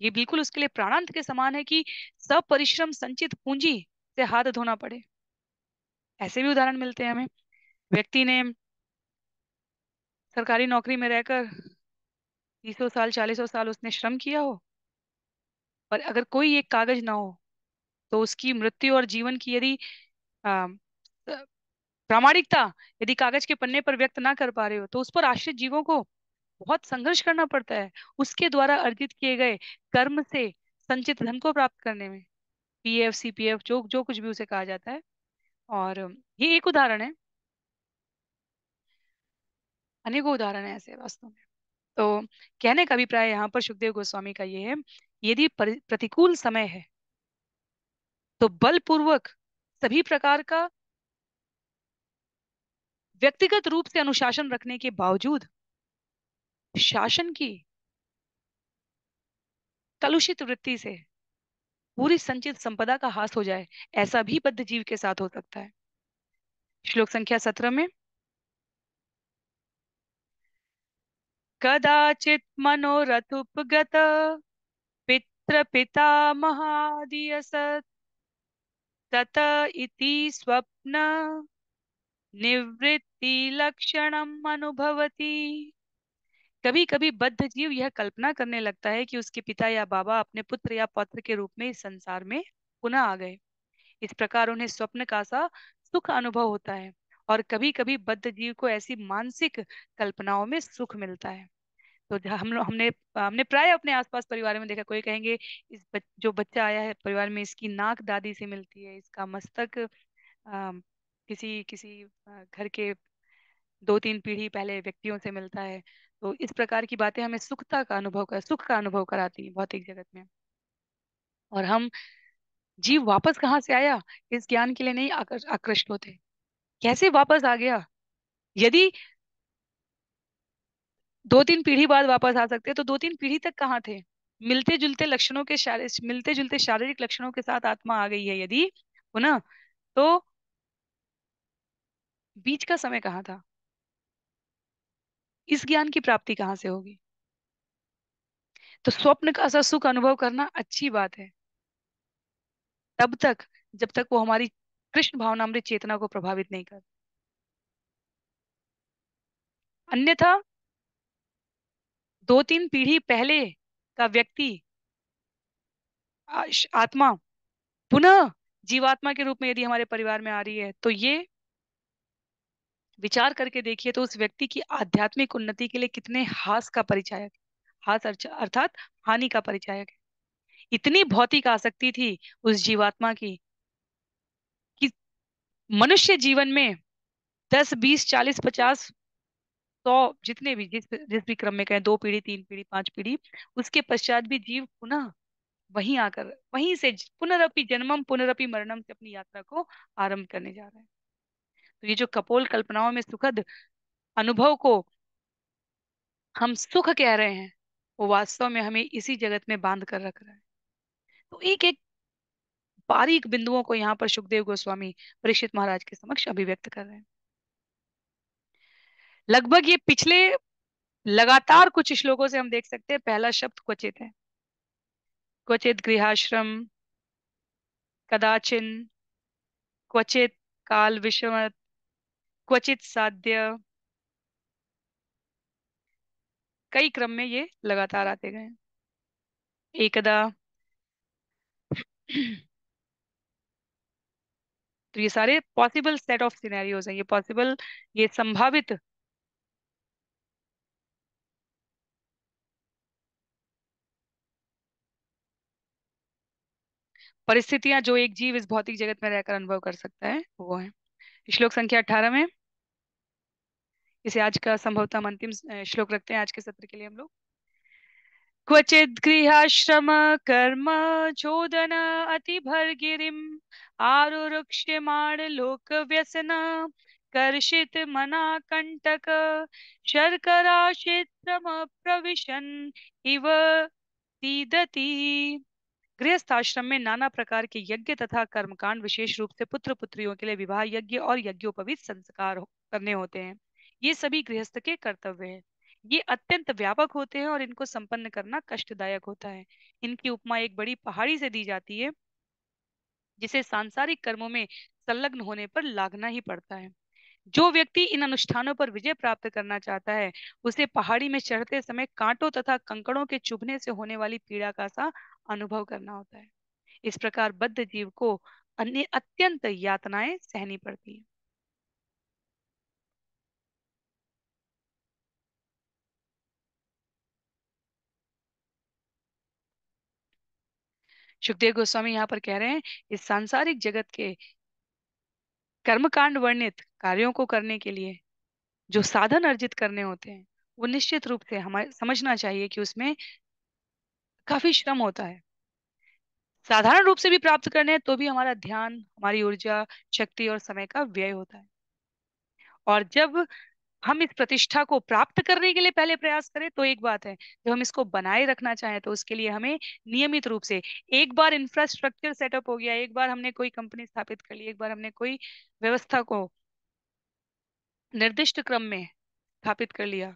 ये बिल्कुल उसके लिए प्राणांत के समान है कि सब परिश्रम संचित पूंजी से हाथ धोना पड़े। ऐसे भी उदाहरण मिलते हैं हमें। व्यक्ति ने सरकारी नौकरी में रहकर 30 साल 40 साल उसने श्रम किया हो, पर अगर कोई एक कागज ना हो, तो उसकी मृत्यु और जीवन की यदि आ, प्रामाणिकता यदि कागज के पन्ने पर व्यक्त ना कर पा रहे हो, तो उस पर आश्रित जीवों को बहुत संघर्ष करना पड़ता है उसके द्वारा अर्जित किए गए कर्म से संचित धन को प्राप्त करने में। पीएफ सीपीएफ जो जो कुछ भी उसे कहा जाता है। और ये एक उदाहरण है, अनेकों उदाहरण है ऐसे वास्तव में। तो कहने का अभिप्राय यहाँ पर सुखदेव गोस्वामी का ये है, यदि प्रतिकूल समय है तो बलपूर्वक सभी प्रकार का व्यक्तिगत रूप से अनुशासन रखने के बावजूद शासन की कलुषित वृत्ति से पूरी संचित संपदा का हास हो जाए, ऐसा भी बद्ध जीव के साथ हो सकता है। श्लोक संख्या 17 में, कदाचित मनोरथोपगत पितृ पितामहादियसत् तत इति स्वप्न निवृत्ति लक्षणम अनुभवति। कभी कभी बद्ध जीव यह कल्पना करने लगता है कि उसके पिता या बाबा अपने पुत्र या पौत्र के रूप में इस संसार में पुनः आ गए। इस प्रकार उन्हें स्वप्न का सा सुख अनुभव होता है, और कभी कभी बद्ध जीव को ऐसी मानसिक कल्पनाओं में सुख मिलता है। तो हम लोग हमने हमने प्राय अपने आसपास परिवार में देखा, कोई कहेंगे जो बच्चा आया है परिवार में, इसकी नाक दादी से मिलती है, इसका मस्तक किसी किसी घर के 2-3 पीढ़ी पहले व्यक्तियों से मिलता है। तो इस प्रकार की बातें हमें सुख का अनुभव कराती है भौतिक जगत में। और हम जीव वापस कहाँ से आया इस ज्ञान के लिए नहीं आकृष्ट होते, कैसे वापस आ गया। यदि 2-3 पीढ़ी बाद वापस आ सकते तो 2-3 पीढ़ी तक कहाँ थे? मिलते जुलते शारीरिक लक्षणों के साथ आत्मा आ गई है यदि पुनः, तो बीच का समय कहाँ था? इस ज्ञान की प्राप्ति कहाँ से होगी? तो स्वप्न का सा सुख अनुभव करना अच्छी बात है तब तक जब तक वो हमारी कृष्ण भावनामृत चेतना को प्रभावित नहीं कर। अन्यथा 2-3 पीढ़ी पहले का व्यक्ति, आत्मा पुनः जीवात्मा के रूप में यदि हमारे परिवार में आ रही है, तो ये विचार करके देखिए तो उस व्यक्ति की आध्यात्मिक उन्नति के लिए कितने हास का परिचायक, अर्थात हानि का परिचायक है। इतनी भौतिक आसक्ति थी उस जीवात्मा की कि मनुष्य जीवन में 10 20 40 50 100 जितने भी जिस जिस भी क्रम में कहें, 2 पीढ़ी 3 पीढ़ी 5 पीढ़ी, उसके पश्चात भी जीव पुनः वहीं आकर वहीं से पुनरपि जन्मम पुनरपि मरणम से अपनी यात्रा को आरंभ करने जा रहा है। तो ये जो कपोल कल्पनाओं में सुखद अनुभव को हम सुख कह रहे हैं, वो वास्तव में हमें इसी जगत में बांध कर रख रहा है। तो एक एक बारीक बिंदुओं को यहाँ पर सुखदेव गोस्वामी परीक्षित महाराज के समक्ष अभिव्यक्त कर रहे हैं। लगभग ये पिछले लगातार कुछ श्लोकों से हम देख सकते हैं, पहला शब्द क्वचित है। क्वचित गृहाश्रम, कदाचिन, क्वचित काल विषमत, क्वचित साध्य, कई क्रम में ये लगातार आते गए। एकदा तो ये सारे पॉसिबल सेट ऑफ सिनेरियोज हैं, ये पॉसिबल, ये संभावित परिस्थितियां जो एक जीव इस भौतिक जगत में रहकर अनुभव कर सकता है, वो है। श्लोक संख्या 18 में, इसे आज का संभवतः हम अंतिम श्लोक रखते हैं आज के सत्र के लिए हम लोग। क्वचिद् गृहाश्रम कर्म चोदन अतिभर्गिरिम् आरुरुक्षमाण लोक व्यसन कर्षित मना कंटक शर्कराशित्रम प्रविशन इव सीदति। गृहस्थ आश्रम में नाना प्रकार के यज्ञ तथा कर्मकांड, विशेष रूप से पुत्र पुत्रियों के लिए विवाह यज्ञ और यज्ञोपवीत संस्कार करने होते हैं। ये सभी गृहस्थ के कर्तव्य हैं। ये अत्यंत व्यापक होते हैं और इनको संपन्न करना कष्टदायक होता है। इनकी उपमा एक बड़ी पहाड़ी से दी जाती है, जिसे सांसारिक कर्मों में संलग्न होने पर लागना ही पड़ता है। जो व्यक्ति इन अनुष्ठानों पर विजय प्राप्त करना चाहता है, उसे पहाड़ी में चढ़ते समय कांटों तथा कंकड़ों के चुभने से होने वाली पीड़ा का सा अनुभव करना होता है। इस प्रकार बद्ध जीव को अन्य अत्यंत यातनाएं सहनी पड़ती हैं। सुखदेव गोस्वामी यहाँ पर कह रहे हैं, इस सांसारिक जगत के कर्मकांड वर्णित कार्यों को करने के लिए जो साधन अर्जित करने होते हैं, वो निश्चित रूप से हमें समझना चाहिए कि उसमें काफी श्रम होता है। साधारण रूप से भी प्राप्त करने हैं तो भी हमारा ध्यान, हमारी ऊर्जा, शक्ति और समय का व्यय होता है। और जब हम इस प्रतिष्ठा को प्राप्त करने के लिए पहले प्रयास करें तो एक बात है, जब हम इसको बनाए रखना चाहें तो उसके लिए हमें नियमित रूप से, एक बार इंफ्रास्ट्रक्चर सेटअप हो गया, एक बार हमने कोई कंपनी स्थापित कर ली, एक बार हमने कोई व्यवस्था को निर्दिष्ट क्रम में स्थापित कर लिया,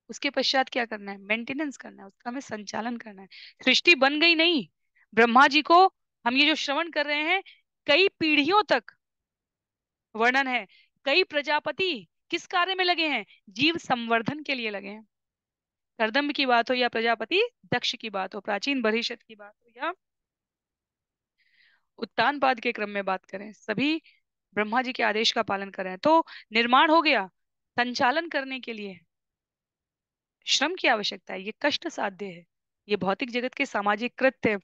उसके पश्चात क्या करना है? मेंटेनेंस करना है, उसका हमें संचालन करना है। सृष्टि बन गई नहीं। ब्रह्मा जी को हम ये जो श्रवण कर रहे हैं, कई पीढ़ियों तक वर्णन है। कई प्रजापति किस कार्य में लगे हैं? जीव संवर्धन के लिए लगे हैं। करदम्ब की बात हो या प्रजापति दक्ष की बात हो, प्राचीन बर्हिषत की बात हो या उत्तानपाद के क्रम में बात करें, सभी ब्रह्मा जी के आदेश का पालन कर रहे हैं। तो निर्माण हो गया, संचालन करने के लिए श्रम की आवश्यकता है। ये कष्ट साध्य है। ये भौतिक जगत के सामाजिक कृत्य,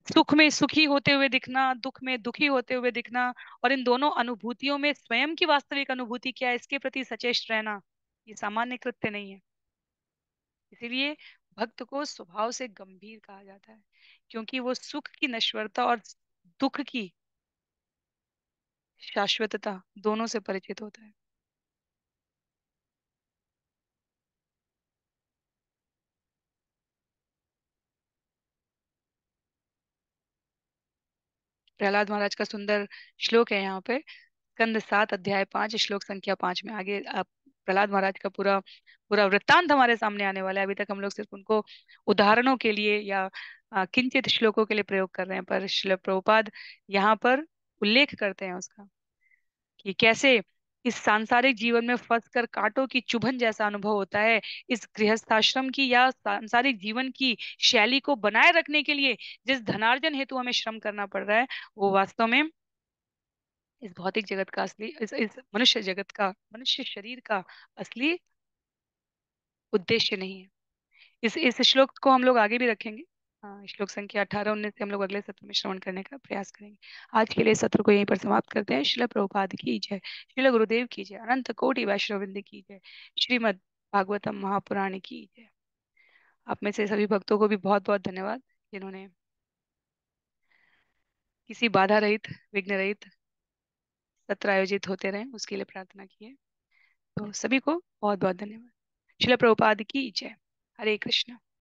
सुख में सुखी होते हुए दिखना, दुख में दुखी होते हुए दिखना, और इन दोनों अनुभूतियों में स्वयं की वास्तविक अनुभूति क्या है, इसके प्रति सचेष्ट रहना, ये सामान्य कृत्य नहीं है। इसीलिए भक्त को स्वभाव से गंभीर कहा जाता है, क्योंकि वो सुख की नश्वरता और दुख की शाश्वतता दोनों से परिचित होता है। प्रहलाद महाराज का सुंदर श्लोक है यहाँ पे, स्कंद 7 अध्याय 5 श्लोक संख्या 5 में। आगे आप प्रहलाद महाराज का पूरा पूरा वृत्तांत हमारे सामने आने वाला है। अभी तक हम लोग सिर्फ उनको उदाहरणों के लिए या किंचित श्लोकों के लिए प्रयोग कर रहे हैं, पर श्रील प्रभुपाद यहाँ पर उल्लेख करते हैं उसका, कि कैसे इस सांसारिक जीवन में फंसकर कांटों की चुभन जैसा अनुभव होता है। इस गृहस्थाश्रम की या सांसारिक जीवन की शैली को बनाए रखने के लिए जिस धनार्जन हेतु हमें श्रम करना पड़ रहा है, वो वास्तव में इस भौतिक जगत का असली, इस मनुष्य जगत का, मनुष्य शरीर का असली उद्देश्य नहीं है। इस श्लोक को हम लोग आगे भी रखेंगे। हाँ, श्लोक संख्या 18-19 से हम लोग अगले सत्र में श्रवण करने का प्रयास करेंगे। आज के लिए सत्र को यहीं पर समाप्त करते हैं। श्रील प्रभुपाद की जय, श्रील गुरुदेव की जय, अनंत कोटि वैष्णववृंद की जय, श्रीमद् भागवतम महापुराण की जय। आप में से सभी भक्तों को भी बहुत बहुत धन्यवाद, जिन्होंने किसी बाधा रहित, विघ्न रहित सत्र आयोजित होते रहे उसके लिए प्रार्थना की है। तो सभी को बहुत बहुत धन्यवाद। श्रील प्रभुपाद की जय। हरे कृष्ण।